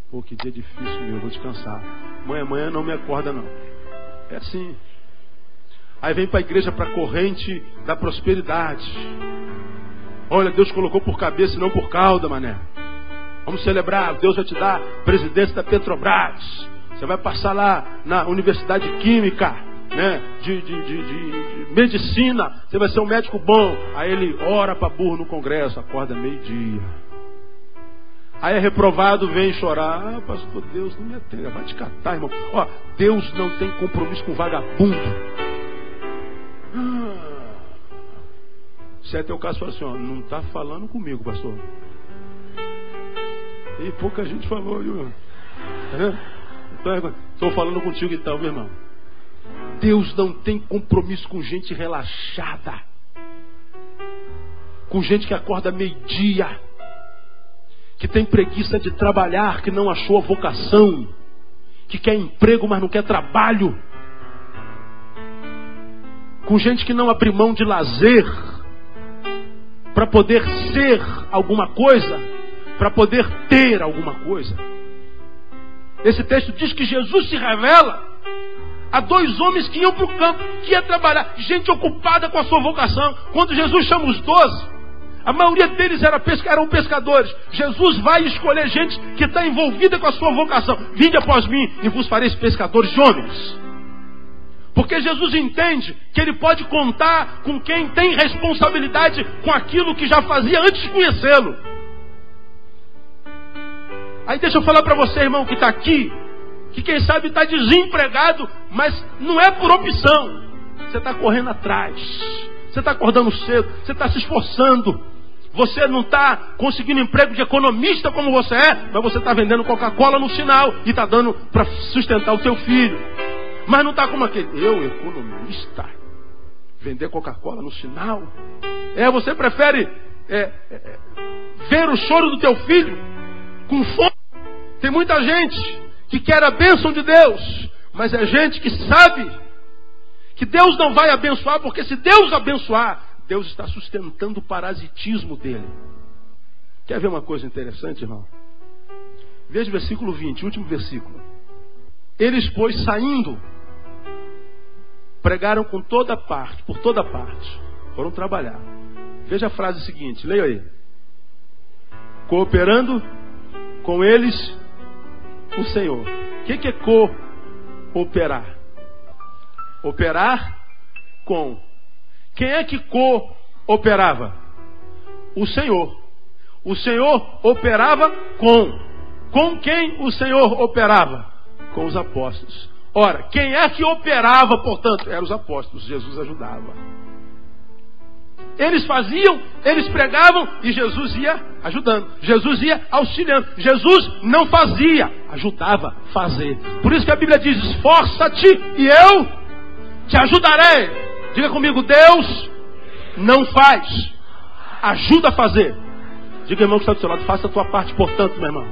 Pô, que dia difícil meu, vou descansar. Amanhã não me acorda não. É assim. Aí vem para a igreja, para a corrente da prosperidade. Olha, Deus colocou por cabeça e não por cauda, mané. Vamos celebrar, Deus vai te dar presidência da Petrobras. Você vai passar lá na Universidade de Química, né? de Medicina. Você vai ser um médico bom. Aí ele ora para burro no congresso, acorda meio-dia. Aí é reprovado, vem chorar. Pastor, Deus não me atende. Vai te catar, irmão. Ó, Deus não tem compromisso com vagabundo. Se é teu caso, fala assim, ó, não está falando comigo, pastor. E pouca gente falou, viu? Estou falando contigo então, meu irmão. Deus não tem compromisso com gente relaxada, com gente que acorda meio-dia, que tem preguiça de trabalhar, que não achou a vocação, que quer emprego, mas não quer trabalho, com gente que não abre mão de lazer para poder ser alguma coisa, para poder ter alguma coisa. Esse texto diz que Jesus se revela a dois homens que iam para o campo, que ia trabalhar, gente ocupada com a sua vocação. Quando Jesus chama os 12, a maioria deles eram pescadores. Jesus vai escolher gente que está envolvida com a sua vocação. Vinde após mim e vos fareis pescadores de homens. Porque Jesus entende que ele pode contar com quem tem responsabilidade com aquilo que já fazia antes de conhecê-lo. Aí deixa eu falar para você, irmão, que está aqui, que quem sabe está desempregado, mas não é por opção. Você está correndo atrás, você está acordando cedo, você está se esforçando. Você não está conseguindo emprego de economista como você é, mas você está vendendo Coca-Cola no sinal e está dando para sustentar o teu filho. Mas não está como aquele, eu, economista, vender Coca-Cola no sinal. Você prefere ver o choro do teu filho com fome. Tem muita gente que quer a bênção de Deus, mas é gente que sabe que Deus não vai abençoar, porque se Deus abençoar, Deus está sustentando o parasitismo dele. Quer ver uma coisa interessante, irmão? Veja o versículo 20, último versículo. Eles, pois, saindo, pregaram por toda parte, foram trabalhar. Veja a frase seguinte, leia aí. Cooperando com eles o Senhor. O que é cooperar? Operar com. Quem é que cooperava? O Senhor. O Senhor operava com. Com quem o Senhor operava? Com os apóstolos. Ora, quem é que operava, portanto? Eram os apóstolos. Jesus ajudava. Eles faziam, eles pregavam e Jesus ia ajudando. Jesus ia auxiliando. Jesus não fazia, ajudava a fazer. Por isso que a Bíblia diz, esforça-te e eu te ajudarei. Diga comigo, Deus não faz, ajuda a fazer. Diga, irmão que está do seu lado, faça a tua parte, portanto, meu irmão.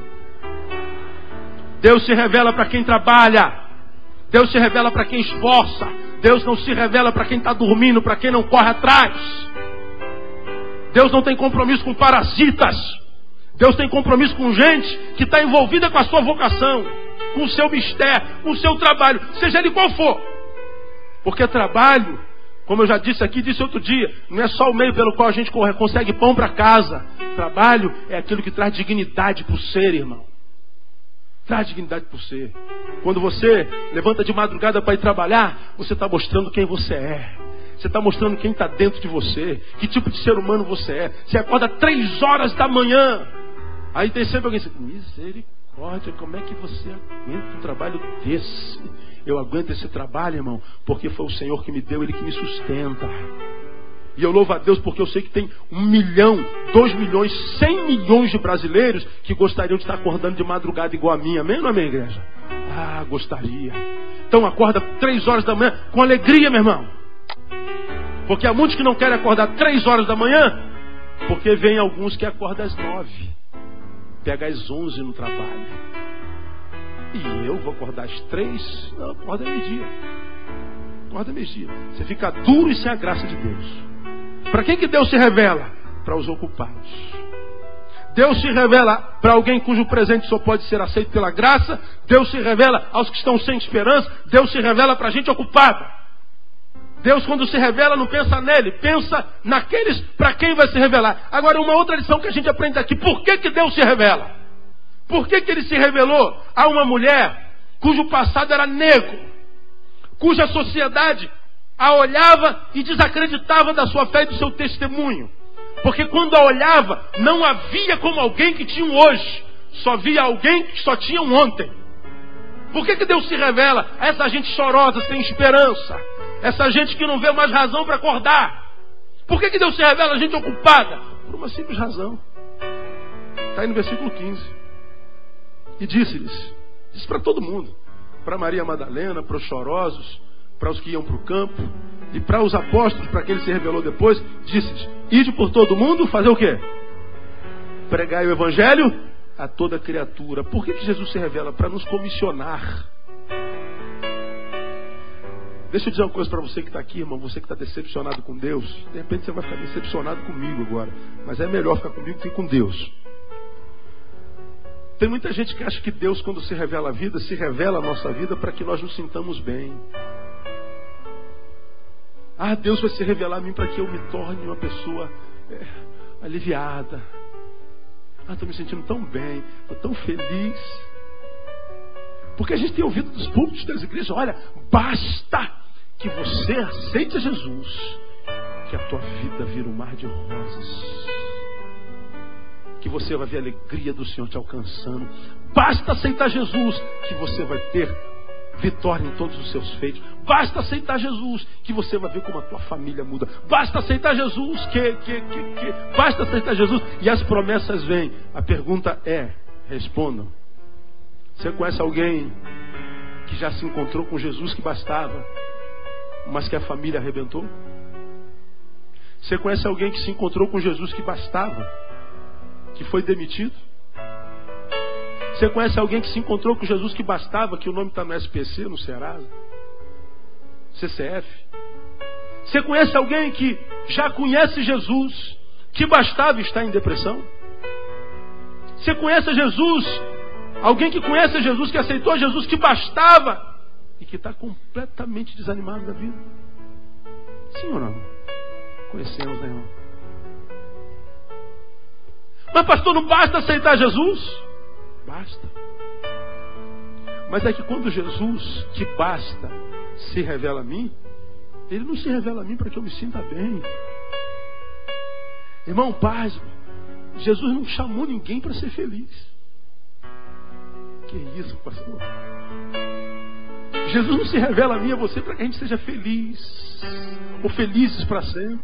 Deus se revela para quem trabalha. Deus se revela para quem esforça. Deus não se revela para quem está dormindo, para quem não corre atrás. Deus não tem compromisso com parasitas. Deus tem compromisso com gente que está envolvida com a sua vocação, com o seu mistério, com o seu trabalho, seja ele qual for. Porque trabalho, como eu já disse aqui, disse outro dia, não é só o meio pelo qual a gente consegue pão para casa. Trabalho é aquilo que traz dignidade para o ser, irmão. Traz dignidade para o ser. Quando você levanta de madrugada para ir trabalhar, você está mostrando quem você é. Você está mostrando quem está dentro de você. Que tipo de ser humano você é. Você acorda 3 horas da manhã. Aí tem sempre alguém assim, misericórdia, como é que você aguenta um trabalho desse? Eu aguento esse trabalho, irmão, porque foi o Senhor que me deu, Ele que me sustenta. E eu louvo a Deus porque eu sei que tem 1 milhão, 2 milhões, 100 milhões de brasileiros que gostariam de estar acordando de madrugada igual a mim. Amém ou não amém, igreja? Ah, gostaria. Então acorda 3 horas da manhã com alegria, meu irmão. Porque há muitos que não querem acordar 3 horas da manhã, porque vem alguns que acordam às 9, pega às 11 no trabalho. E eu vou acordar às 3? Não, acorda meio-dia. Acorda meio-dia. Você fica duro e sem a graça de Deus. Para quem que Deus se revela? Para os ocupados. Deus se revela para alguém cujo presente só pode ser aceito pela graça. Deus se revela aos que estão sem esperança. Deus se revela para a gente ocupada. Deus, quando se revela, não pensa nele, pensa naqueles para quem vai se revelar. Agora, uma outra lição que a gente aprende aqui. Por que Deus se revela? Por que Ele se revelou a uma mulher cujo passado era negro, cuja sociedade a olhava e desacreditava da sua fé e do seu testemunho? Porque quando a olhava, não a via como alguém que tinha um hoje, só via alguém que só tinha um ontem. Por que Deus se revela a essa gente chorosa, sem esperança? Essa gente que não vê mais razão para acordar. Por que Deus se revela a gente ocupada? Por uma simples razão. Está aí no versículo 15. E disse-lhes, Disse para todo mundo. Para Maria Madalena, para os chorosos, para os que iam para o campo. E para os apóstolos, para quem ele se revelou depois, disse: ide por todo mundo, fazer o quê? Pregai o evangelho a toda criatura. Por que Jesus se revela? Para nos comissionar. Deixa eu dizer uma coisa para você que está aqui, irmão, você que está decepcionado com Deus. De repente você vai ficar decepcionado comigo agora. Mas é melhor ficar comigo que com Deus. Tem muita gente que acha que Deus, quando se revela a vida, se revela a nossa vida para que nós nos sintamos bem. Ah, Deus vai se revelar a mim para que eu me torne uma pessoa aliviada. Ah, estou me sentindo tão bem, estou tão feliz. Porque a gente tem ouvido dos púlpitos das igrejas: olha, basta que você aceite Jesus, que a tua vida vira um mar de rosas. Que você vai ver a alegria do Senhor te alcançando. Basta aceitar Jesus, que você vai ter vitória em todos os seus feitos. Basta aceitar Jesus, que você vai ver como a tua família muda. Basta aceitar Jesus, basta aceitar Jesus. E as promessas vêm. A pergunta é, respondam: você conhece alguém que já se encontrou com Jesus que bastava, mas que a família arrebentou? Você conhece alguém que se encontrou com Jesus que bastava, que foi demitido? Você conhece alguém que se encontrou com Jesus que bastava, que o nome está no SPC, no Serasa, CCF? Você conhece alguém que já conhece Jesus, que bastava e está em depressão? Você conhece Jesus, alguém que conhece Jesus, que aceitou Jesus, que bastava e que está completamente desanimado da vida? Sim ou não? Conhecemos, né, irmão? Mas pastor, não basta aceitar Jesus? Basta. Mas é que quando Jesus, que basta, se revela a mim, Ele não se revela a mim para que eu me sinta bem. Irmão, paz, Jesus não chamou ninguém para ser feliz. Que isso, pastor? Jesus não se revela a mim e a você para que a gente seja feliz, ou felizes para sempre.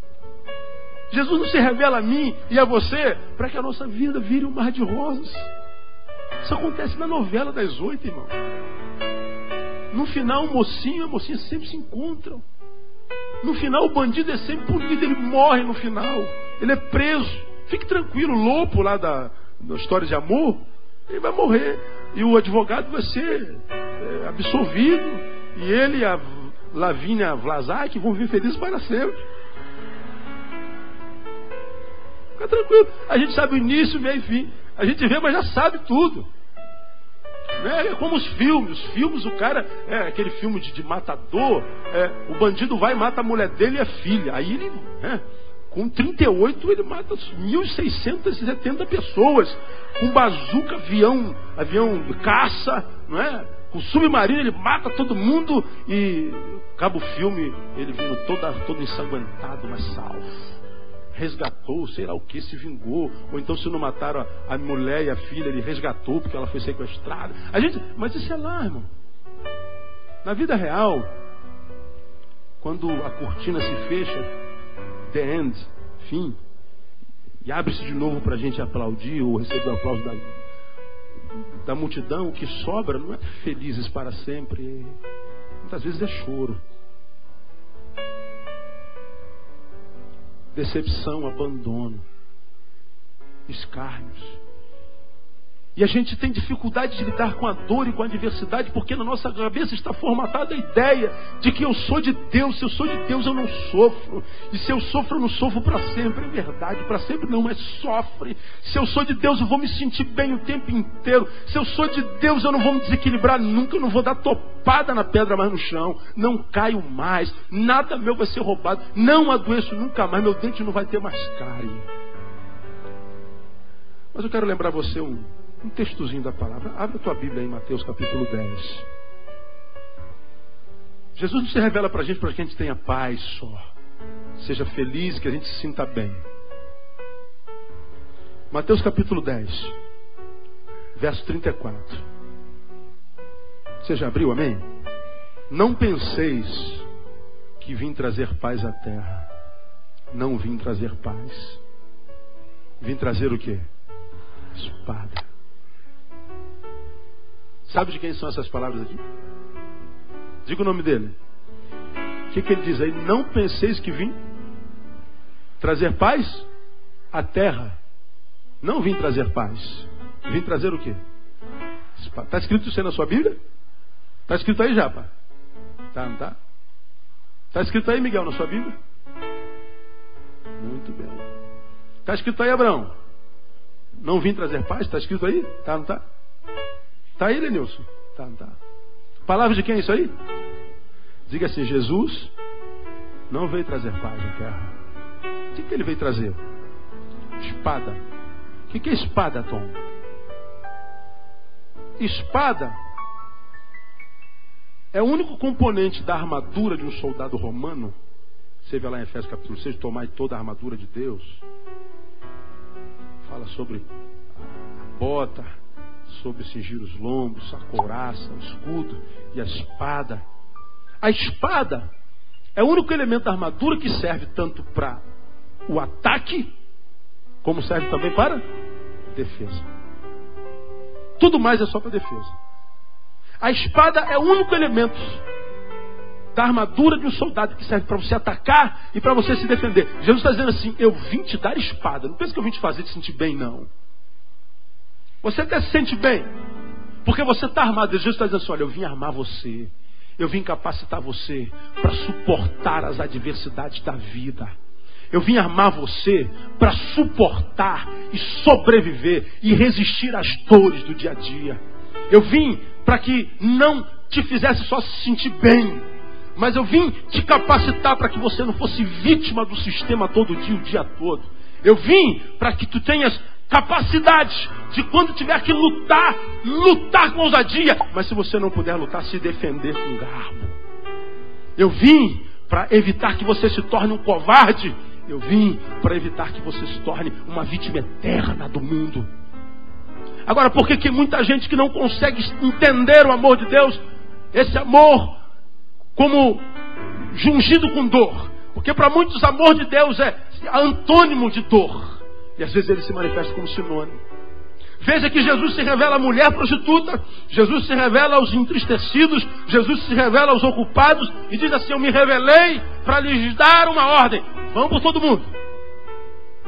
Jesus não se revela a mim e a você para que a nossa vida vire um mar de rosas. Isso acontece na novela das 8, irmão. No final, o mocinho e a mocinha sempre se encontram. No final, o bandido é sempre punido. Ele morre no final. Ele é preso. Fique tranquilo, o lobo lá da história de amor, ele vai morrer. E o advogado vai ser absolvido. E ele e a Lavínia Vlasak vão viver felizes para sempre. Fica tranquilo. A gente sabe o início, meio e fim. A gente vê, mas já sabe tudo. É como os filmes. Os filmes, o cara, aquele filme de matador, o bandido vai e mata a mulher dele e a filha. Aí ele, com 38, ele mata 1.670 pessoas. Com bazuca, avião de caça, não é? Com submarino, ele mata todo mundo. E acaba o filme, ele vindo todo ensanguentado, mas salvo. Resgatou, sei lá o que, se vingou. Ou então, se não mataram a mulher e a filha, ele resgatou porque ela foi sequestrada. Mas isso é lá, irmão. Na vida real, quando a cortina se fecha, the end, fim, e abre-se de novo para a gente aplaudir ou receber o aplauso da multidão, o que sobra não é felizes para sempre. Muitas vezes é choro. Decepção, abandono, escárnios. E a gente tem dificuldade de lidar com a dor e com a adversidade, porque na nossa cabeça está formatada a ideia de que eu sou de Deus. Se eu sou de Deus, eu não sofro. E se eu sofro, eu não sofro para sempre. É verdade, para sempre não, mas sofre. Se eu sou de Deus, eu vou me sentir bem o tempo inteiro. Se eu sou de Deus, eu não vou me desequilibrar nunca. Eu não vou dar topada na pedra mais no chão. Não caio mais. Nada meu vai ser roubado. Não adoeço nunca mais. Meu dente não vai ter mais cárie. Mas eu quero lembrar você um textozinho da palavra. Abre a tua Bíblia aí, Mateus capítulo 10. Jesus não se revela para a gente tenha paz só. Seja feliz, que a gente se sinta bem. Mateus capítulo 10, verso 34. Você já abriu, amém? Não penseis que vim trazer paz à terra. Não vim trazer paz. Vim trazer o quê? Espada. Sabe de quem são essas palavras aqui? Diga o nome dele. O que ele diz aí? Não penseis que vim trazer paz à terra. Não vim trazer paz. Vim trazer o quê? Está escrito isso aí na sua Bíblia? Está escrito aí, Japa? Tá, não tá? Está escrito aí, Miguel, na sua Bíblia? Muito bem. Está escrito aí, Abraão? Não vim trazer paz? Está escrito aí? Tá, não tá? Está aí, Lenilson? Tá, não tá? Palavra de quem é isso aí? Diga assim, Jesus não veio trazer paz à terra. O que ele veio trazer? Espada. O que é espada, Tom? Espada é o único componente da armadura de um soldado romano. Você vê lá em Efésios capítulo 6, tomai toda a armadura de Deus. Fala sobre a bota, sobre cingir os lombos, a couraça, o escudo e a espada. A espada é o único elemento da armadura que serve tanto para o ataque, como serve também para defesa. Tudo mais é só para defesa. A espada é o único elemento da armadura de um soldado que serve para você atacar e para você se defender. Jesus está dizendo assim, eu vim te dar espada. Não pensa que eu vim te fazer te sentir bem, não. Você até se sente bem, porque você está armado. Jesus está dizendo assim, olha, eu vim armar você. Eu vim capacitar você para suportar as adversidades da vida. Eu vim armar você para suportar e sobreviver e resistir às dores do dia a dia. Eu vim para que não te fizesse só se sentir bem, mas eu vim te capacitar para que você não fosse vítima do sistema todo dia, o dia todo. Eu vim para que tu tenhas capacidade de quando tiver que lutar, lutar com ousadia, mas se você não puder lutar, se defender com garbo. Eu vim para evitar que você se torne um covarde. Eu vim para evitar que você se torne uma vítima eterna do mundo. Agora, por que muita gente que não consegue entender o amor de Deus, esse amor como jungido com dor? Porque para muitos o amor de Deus é antônimo de dor. E às vezes ele se manifesta como sinônimo. Veja que Jesus se revela à mulher prostituta, Jesus se revela aos entristecidos, Jesus se revela aos ocupados e diz assim, eu me revelei para lhes dar uma ordem. Vamos por todo mundo.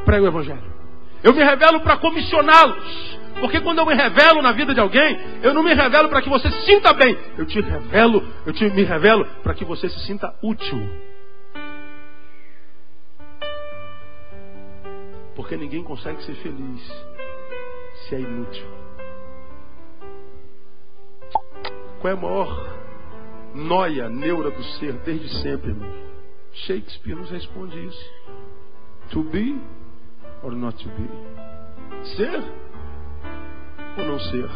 Prega o Evangelho. Eu me revelo para comissioná-los. Porque quando eu me revelo na vida de alguém, eu não me revelo para que você se sinta bem. Me revelo para que você se sinta útil. Porque ninguém consegue ser feliz se é inútil. Qual é a maior noia, neura do ser desde sempre, irmão? Shakespeare nos responde isso. To be or not to be? Ser ou não ser?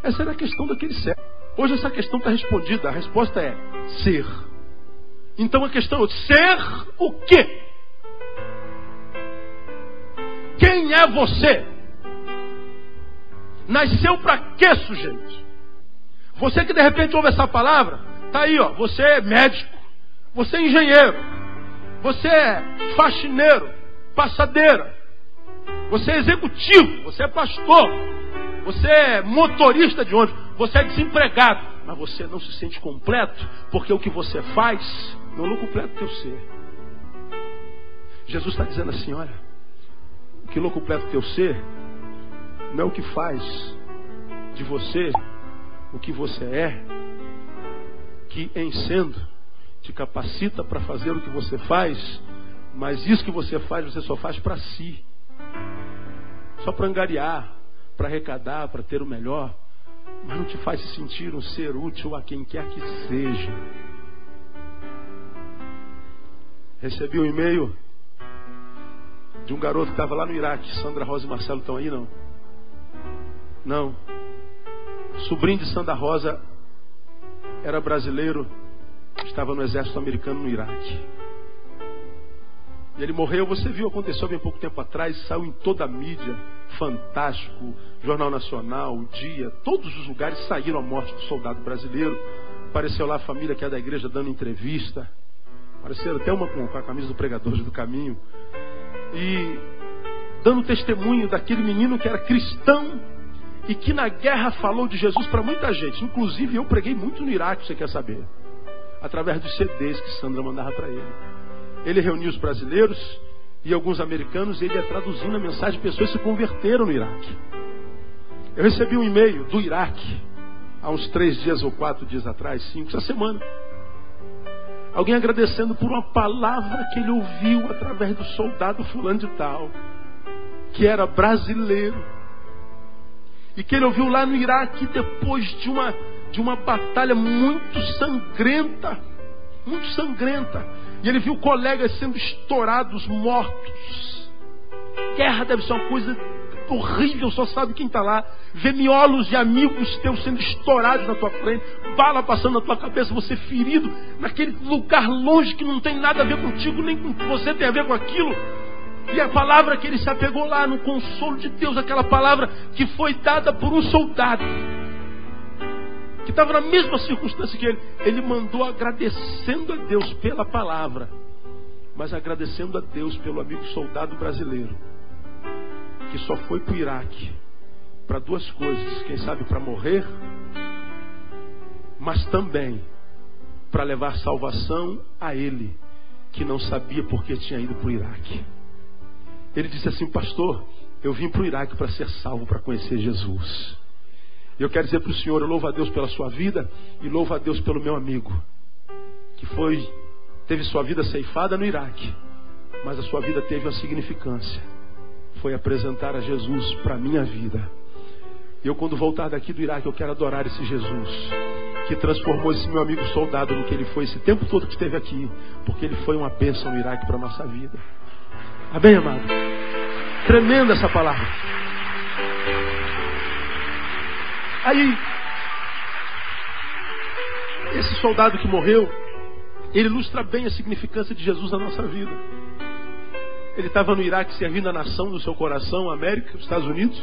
Essa era a questão daquele século. Hoje essa questão está respondida. A resposta é ser. Então a questão é ser o quê? Quem é você? Nasceu para quê, sujeito? Você que de repente ouve essa palavra, tá aí, ó. Você é médico, você é engenheiro, você é faxineiro, passadeira, você é executivo, você é pastor, você é motorista de ônibus, você é desempregado, mas você não se sente completo, porque o que você faz não completa o teu ser. Jesus está dizendo assim, olha, o que não completa o teu ser não é o que faz de você o que você é, que em sendo te capacita para fazer o que você faz, mas isso que você faz, você só faz para si, só para angariar, para arrecadar, para ter o melhor, mas não te faz se sentir um ser útil a quem quer que seja. Recebi um e-mail de um garoto que estava lá no Iraque. Sandra Rosa e Marcelo estão aí, não? Não. Sobrinho de Sandra Rosa era brasileiro, estava no exército americano no Iraque. E ele morreu, você viu, aconteceu bem pouco tempo atrás, saiu em toda a mídia, Fantástico, Jornal Nacional, O Dia, todos os lugares saíram a morte do soldado brasileiro. Apareceu lá a família que é da igreja dando entrevista. Apareceram até uma com a camisa do Pregadores do Caminho. E dando testemunho daquele menino que era cristão e que na guerra falou de Jesus para muita gente. Inclusive eu preguei muito no Iraque, você quer saber? Através dos CDs que Sandra mandava para ele. Ele reuniu os brasileiros e alguns americanos, e ele ia traduzindo a mensagem, pessoas se converteram no Iraque. Eu recebi um e-mail do Iraque, há uns 3 dias ou 4 dias atrás, 5, essa semana. Alguém agradecendo por uma palavra que ele ouviu através do soldado fulano de tal, que era brasileiro. E que ele ouviu lá no Iraque depois de uma batalha muito sangrenta. Muito sangrenta. E ele viu colegas sendo estourados, mortos. Guerra deve ser uma coisa horrível, só sabe quem está lá. Ver miolos de amigos teus sendo estourados na tua frente, bala passando na tua cabeça, você ferido, naquele lugar longe que não tem nada a ver contigo, nem com você tem a ver com aquilo. E a palavra que ele se apegou lá no consolo de Deus, aquela palavra que foi dada por um soldado, que estava na mesma circunstância que ele mandou agradecendo a Deus pela palavra, mas agradecendo a Deus pelo amigo soldado brasileiro, que só foi para o Iraque para 2 coisas, quem sabe para morrer, mas também para levar salvação a ele, que não sabia porque tinha ido para o Iraque. Ele disse assim: pastor, eu vim para o Iraque para ser salvo, para conhecer Jesus. E eu quero dizer para o senhor, eu louvo a Deus pela sua vida e louvo a Deus pelo meu amigo, que teve sua vida ceifada no Iraque, mas a sua vida teve uma significância. Foi apresentar a Jesus para a minha vida. E eu, quando voltar daqui do Iraque, eu quero adorar esse Jesus que transformou esse meu amigo soldado no que ele foi esse tempo todo que esteve aqui, porque ele foi uma bênção no Iraque para a nossa vida. Amém, amado? Tremenda essa palavra. Aí, esse soldado que morreu, ele ilustra bem a significância de Jesus na nossa vida. Ele estava no Iraque servindo a nação do seu coração, a América, os Estados Unidos.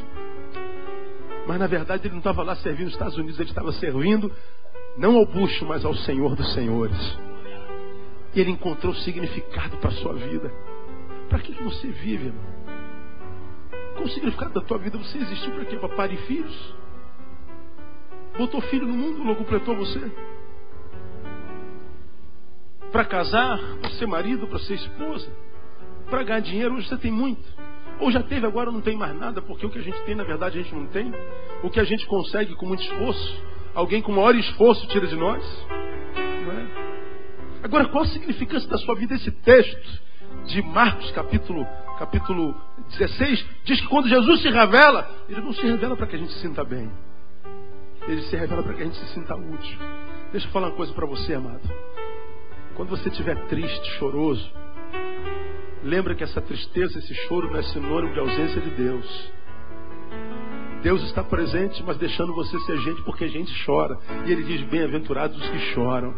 Mas na verdade ele não estava lá servindo os Estados Unidos, ele estava servindo não ao Bush, mas ao Senhor dos Senhores. E ele encontrou significado para a sua vida. Para que você vive, irmão? Qual o significado da tua vida? Você existiu para quê? Para parir filhos? Botou filho no mundo, não completou você? Para casar, para ser marido, para ser esposa, para ganhar dinheiro. Hoje você tem muito. Ou já teve, agora não tem mais nada, porque o que a gente tem, na verdade, a gente não tem. O que a gente consegue com muito esforço, alguém com maior esforço tira de nós. Não é? Agora, qual a significância da sua vida? Esse texto de Marcos, capítulo 16, diz que quando Jesus se revela, ele não se revela para que a gente se sinta bem. Ele se revela para que a gente se sinta útil. Deixa eu falar uma coisa para você, amado. Quando você estiver triste, choroso, lembra que essa tristeza, esse choro não é sinônimo de ausência de Deus. Deus está presente, mas deixando você ser gente, porque gente chora. E ele diz: bem-aventurados os que choram.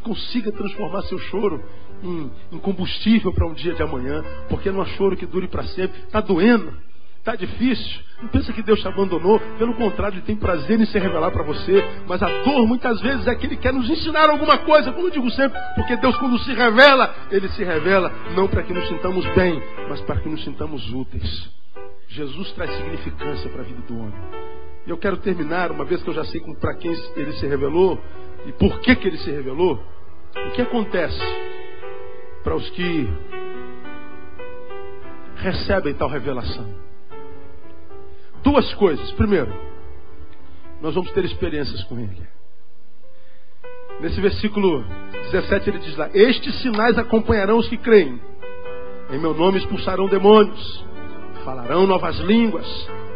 Consiga transformar seu choro em combustível para um dia de amanhã, porque não há choro que dure para sempre. Está doendo, está difícil. Não pensa que Deus te abandonou. Pelo contrário, Ele tem prazer em se revelar para você. Mas a dor muitas vezes é que Ele quer nos ensinar alguma coisa, como eu digo sempre, porque Deus, quando se revela, Ele se revela não para que nos sintamos bem, mas para que nos sintamos úteis. Jesus traz significância para a vida do homem. E eu quero terminar, uma vez que eu já sei para quem Ele se revelou e por que Ele se revelou. O que acontece para os que recebem tal revelação? 2 coisas. Primeiro, nós vamos ter experiências com Ele. Nesse versículo 17 ele diz lá: estes sinais acompanharão os que creem. Em meu nome expulsarão demônios, falarão novas línguas,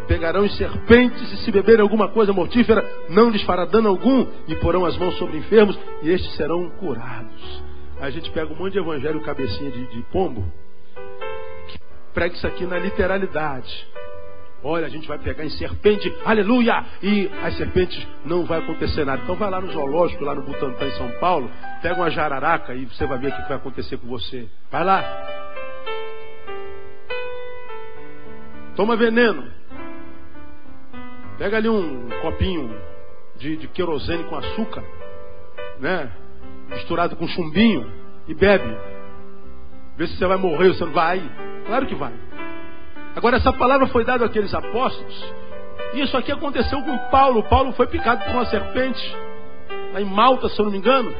pegarão em serpentes, e se beberem alguma coisa mortífera, não lhes fará dano algum, e porão as mãos sobre enfermos, e estes serão curados. Aí a gente pega um monte de evangelho cabecinha de pombo, que prega isso aqui na literalidade. Olha, a gente vai pegar em serpente, aleluia, e as serpentes não vai acontecer nada. Então vai lá no zoológico, lá no Butantã, em São Paulo, pega uma jararaca e você vai ver o que vai acontecer com você. Vai lá. Toma veneno. Pega ali um copinho de querosene com açúcar, né? Misturado com chumbinho, e bebe. Vê se você vai morrer ou você não vai. Claro que vai. Agora, essa palavra foi dada àqueles apóstolos Isso aqui aconteceu com Paulo. Paulo foi picado por uma serpente, lá em Malta, se eu não me engano.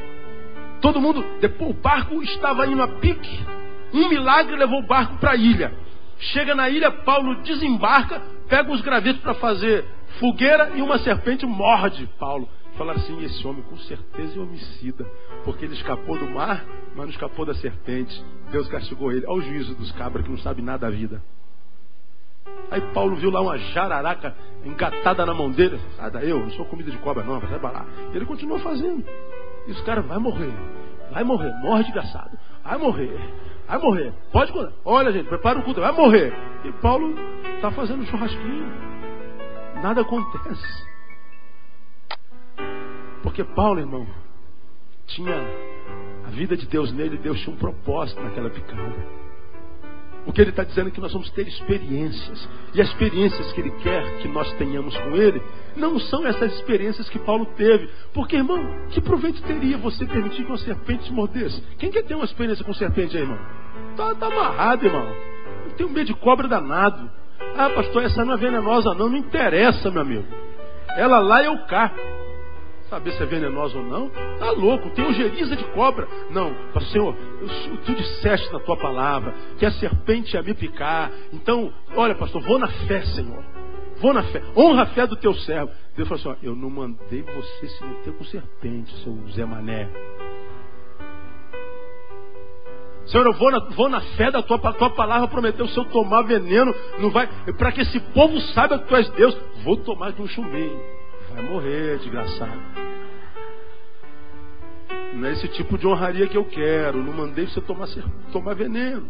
Todo mundo, depois o barco estava indo a pique. Um milagre levou o barco para a ilha. Chega na ilha, Paulo desembarca, pega uns gravetos para fazer fogueira e uma serpente morde Paulo. Falaram assim, esse homem com certeza é homicida, porque ele escapou do mar, mas não escapou da serpente. Deus castigou ele. Olha o juízo dos cabras que não sabem nada da vida. Aí Paulo viu lá uma jararaca engatada na mão dele. Sai daí, eu não sou comida de cobra não, vai trabalhar. Ele continuou fazendo. E os caras, vai morrer, morre desgraçado, vai morrer, pode curar. Olha gente, prepara o culto, vai morrer. E Paulo está fazendo um churrasquinho. Nada acontece. Porque Paulo, irmão, tinha a vida de Deus nele. Deus tinha um propósito naquela picada. O que ele está dizendo é que nós vamos ter experiências. E as experiências que ele quer que nós tenhamos com ele não são essas experiências que Paulo teve. Porque, irmão, que proveito teria você permitir que uma serpente te mordesse? Quem quer ter uma experiência com serpente aí, irmão? Tá amarrado, irmão. Eu tenho medo de cobra danado. Ah, pastor, essa não é venenosa não. Não interessa, meu amigo. Ela lá e eu cá. Saber se é venenosa ou não? Tá louco, tem ojeriza de cobra. Não, Senhor, tu disseste na tua palavra que a serpente ia me picar. Então, olha, pastor, vou na fé, Senhor. Vou na fé. Honra a fé do teu servo. Deus falou assim, ó, eu não mandei você se meter com serpente, seu Zé Mané. Senhor, eu vou na fé da tua palavra, prometeu, se eu tomar veneno, não vai, para que esse povo saiba que tu és Deus, vou tomar de um chumbinho. Vai morrer, desgraçado. Não é esse tipo de honraria que eu quero. Não mandei você tomar veneno.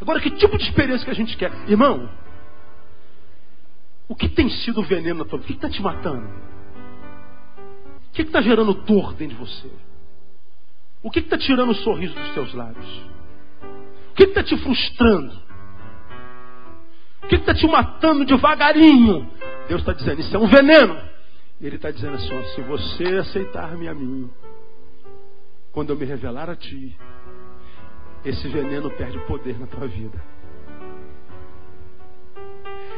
Agora, que tipo de experiência que a gente quer? Irmão, o que tem sido veneno na tua vida? O que está te matando? O que está gerando dor dentro de você? O que está tirando o sorriso dos teus lábios? O que está te frustrando? O que está te matando devagarinho? Deus está dizendo, isso é um veneno. Ele está dizendo assim, ó, se você aceitar-me a mim, quando eu me revelar a ti, esse veneno perde poder na tua vida.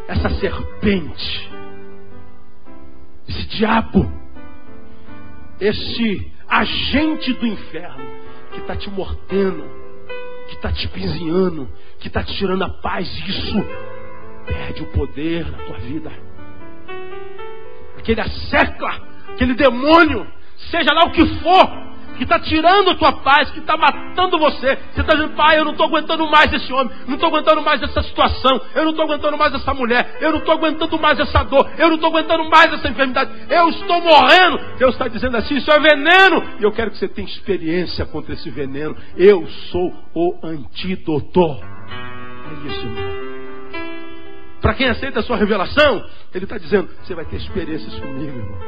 Essa serpente, esse diabo, esse agente do inferno que está te mordendo, que está te pisinhando, que está te tirando a paz, isso perde o poder na tua vida. Aquele assecla, aquele demônio, seja lá o que for, que está tirando a tua paz, que está matando você. Você está dizendo, pai, eu não estou aguentando mais esse homem, não estou aguentando mais essa situação, eu não estou aguentando mais essa mulher, eu não estou aguentando mais essa dor, eu não estou aguentando mais essa enfermidade, eu estou morrendo. Deus está dizendo assim, isso é veneno, e eu quero que você tenha experiência contra esse veneno. Eu sou o antídoto. É isso, irmão. Para quem aceita a sua revelação, ele está dizendo, você vai ter experiências comigo, irmão.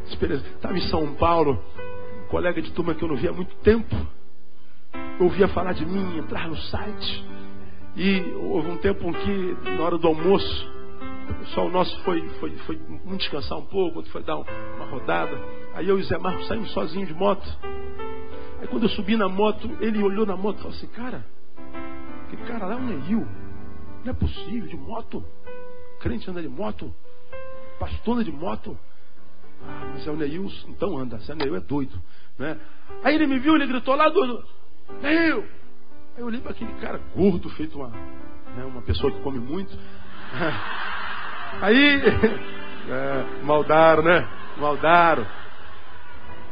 Estava em São Paulo, um colega de turma que eu não via há muito tempo, ouvia falar de mim, entrar no site. E houve um tempo em que, na hora do almoço, o pessoal nosso foi muito descansar um pouco, foi dar uma rodada. Aí eu e o Zé Marcos saímos sozinhos de moto. Aí quando eu subi na moto, ele olhou na moto e falou assim, cara, aquele cara lá é um Neil. Não é possível, de moto. Crente anda de moto. Pastor anda de moto. Ah, mas é o Neil, então anda. Se é o Neil é doido, né? Aí ele me viu, ele gritou lá, doido, Neil! Aí eu olhei para aquele cara gordo, feito uma pessoa que come muito. Aí, maldaram, né? Maldaram.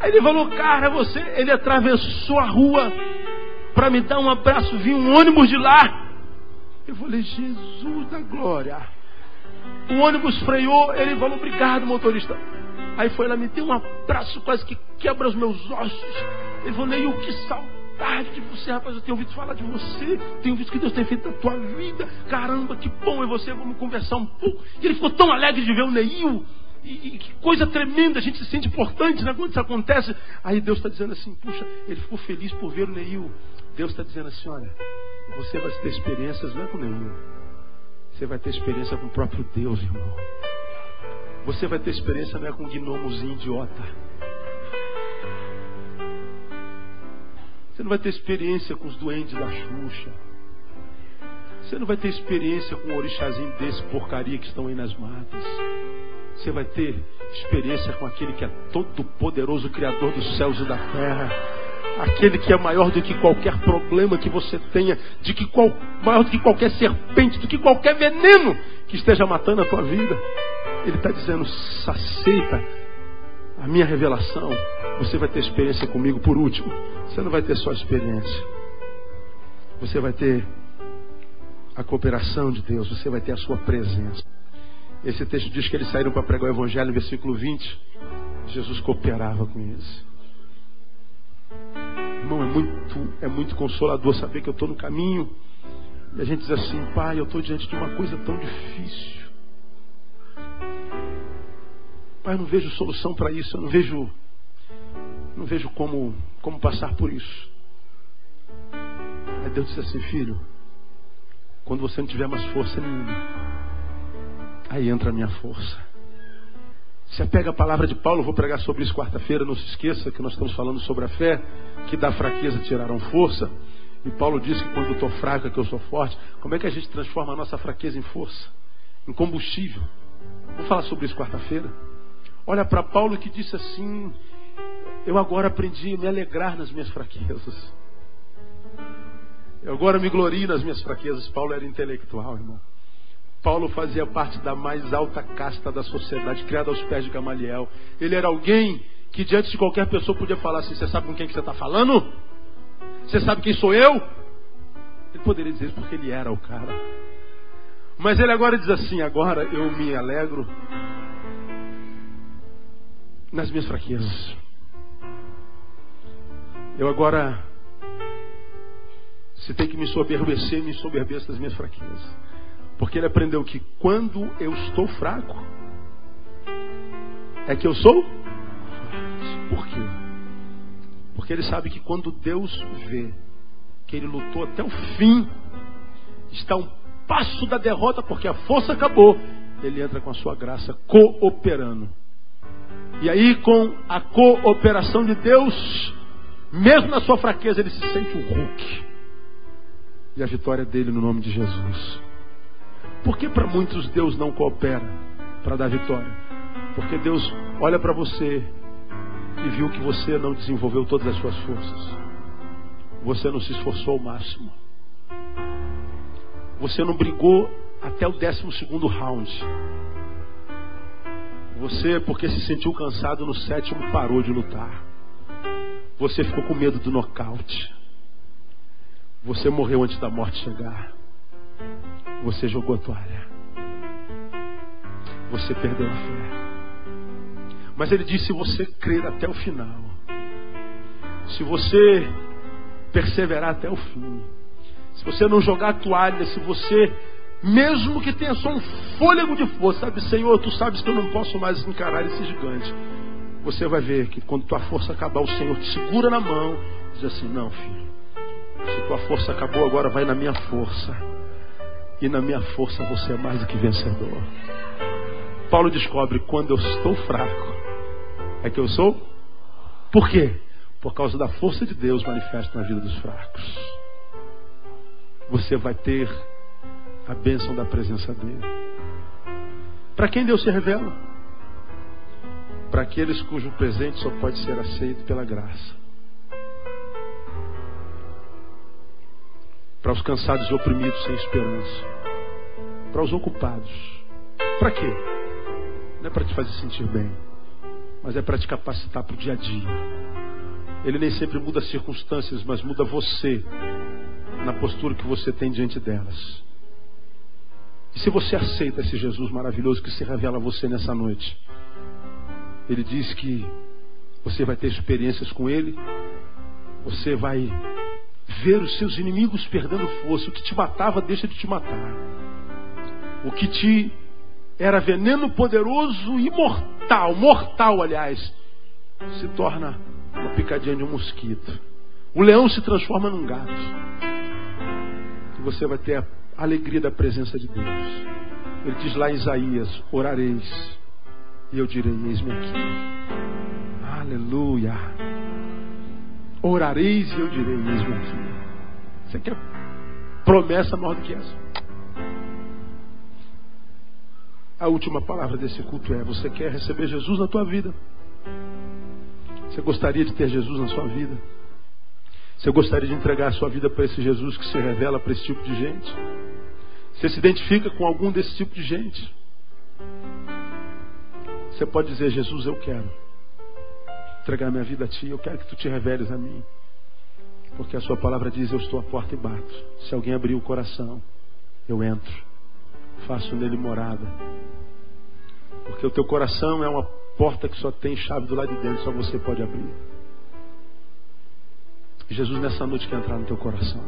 Aí ele falou, cara, você... Ele atravessou a rua para me dar um abraço, vinha um ônibus de lá. Eu falei, Jesus da glória. O ônibus freou, ele falou, obrigado, motorista. Aí foi lá, me deu um abraço, quase que quebra os meus ossos. Ele falou, Neil, que saudade de você, rapaz. Eu tenho ouvido falar de você, tenho visto que Deus tem feito na tua vida. Caramba, que bom é você, vamos conversar um pouco. E ele ficou tão alegre de ver o Neil. E que coisa tremenda, a gente se sente importante, né, quando isso acontece. Aí Deus está dizendo assim, puxa, ele ficou feliz por ver o Neil. Deus está dizendo assim, olha, você vai ter experiências, não é com Neil. Você vai ter experiência com o próprio Deus, irmão. Você vai ter experiência, não é com um gnomozinho idiota. Você não vai ter experiência com os duendes da Xuxa. Você não vai ter experiência com um orixazinho desse porcaria que estão aí nas matas. Você vai ter experiência com aquele que é todo poderoso, Criador dos céus e da terra. Aquele que é maior do que qualquer problema que você tenha, maior do que qualquer serpente, do que qualquer veneno que esteja matando a tua vida. Ele está dizendo, aceita a minha revelação. Você vai ter experiência comigo. Por último, você não vai ter só experiência. Você vai ter a cooperação de Deus. Você vai ter a sua presença. Esse texto diz que eles saíram para pregar o Evangelho, no versículo 20. Jesus cooperava com eles. Irmão, é muito consolador saber que eu estou no caminho. E a gente diz assim, Pai, eu estou diante de uma coisa tão difícil. Pai, eu não vejo solução para isso. Eu não vejo como passar por isso. Aí Deus disse assim, filho, quando você não tiver mais força nenhuma, aí entra a minha força. Se apega à palavra de Paulo, eu vou pregar sobre isso quarta-feira. Não se esqueça que nós estamos falando sobre a fé, que da fraqueza tiraram força. E Paulo diz que quando eu estou fraco é que eu sou forte. Como é que a gente transforma a nossa fraqueza em força? Em combustível. Vou falar sobre isso quarta-feira. Olha para Paulo que disse assim, eu agora aprendi a me alegrar nas minhas fraquezas. Eu agora me glorio nas minhas fraquezas. Paulo era intelectual, irmão. Paulo fazia parte da mais alta casta da sociedade, criada aos pés de Gamaliel. Ele era alguém que diante de qualquer pessoa podia falar assim, você sabe com quem que você está falando? Você sabe quem sou eu? Ele poderia dizer isso porque ele era o cara. Mas ele agora diz assim, agora eu me alegro nas minhas fraquezas. Eu agora, se tem que me soberbeço das minhas fraquezas. Porque ele aprendeu que quando eu estou fraco, é que eu sou forte. Por quê? Porque ele sabe que quando Deus vê que ele lutou até o fim, está um passo da derrota, porque a força acabou, ele entra com a sua graça cooperando. E aí com a cooperação de Deus, mesmo na sua fraqueza, ele se sente um Hulk. E a vitória dele no nome de Jesus. Por que para muitos Deus não coopera para dar vitória? Porque Deus olha para você e viu que você não desenvolveu todas as suas forças. Você não se esforçou ao máximo. Você não brigou até o 12º round. Você, porque se sentiu cansado no 7º, parou de lutar. Você ficou com medo do nocaute. Você morreu antes da morte chegar. Você jogou a toalha. Você perdeu a fé. Mas ele disse, se você crer até o final, se você perseverar até o fim, se você não jogar a toalha, se você, mesmo que tenha só um fôlego de força, sabe, Senhor, tu sabes que eu não posso mais encarar esse gigante. Você vai ver que quando tua força acabar, o Senhor te segura na mão e diz assim, não, filho, se tua força acabou, agora vai na minha força. E na minha força você é mais do que vencedor. Paulo descobre, quando eu estou fraco, é que eu sou. Por quê? Por causa da força de Deus manifesta na vida dos fracos. Você vai ter a bênção da presença dele. Para quem Deus se revela? Para aqueles cujo presente só pode ser aceito pela graça. Para os cansados e oprimidos sem esperança. Para os ocupados. Para quê? Não é para te fazer sentir bem, mas é para te capacitar para o dia a dia. Ele nem sempre muda as circunstâncias, mas muda você na postura que você tem diante delas. E se você aceita esse Jesus maravilhoso que se revela a você nessa noite, ele diz que você vai ter experiências com ele, você vai ver os seus inimigos perdendo força. O que te matava deixa de te matar. O que te era veneno poderoso e mortal, aliás, se torna uma picadinha de um mosquito. O leão se transforma num gato. E você vai ter a alegria da presença de Deus. Ele diz lá em Isaías, orareis e eu direi, eis-me aqui. Aleluia. Orareis e eu direi, eis-me aqui. Você quer promessa maior do que essa? A última palavra desse culto é: você quer receber Jesus na tua vida? Você gostaria de ter Jesus na sua vida? Você gostaria de entregar a sua vida para esse Jesus que se revela para esse tipo de gente? Você se identifica com algum desse tipo de gente? Você pode dizer: Jesus, eu quero entregar minha vida a Ti, eu quero que Tu te reveles a mim. Porque a Sua palavra diz: eu estou à porta e bato. Se alguém abrir o coração, eu entro, faço nele morada. Porque o teu coração é uma porta que só tem chave do lado de dentro, só você pode abrir. Jesus nessa noite quer entrar no teu coração.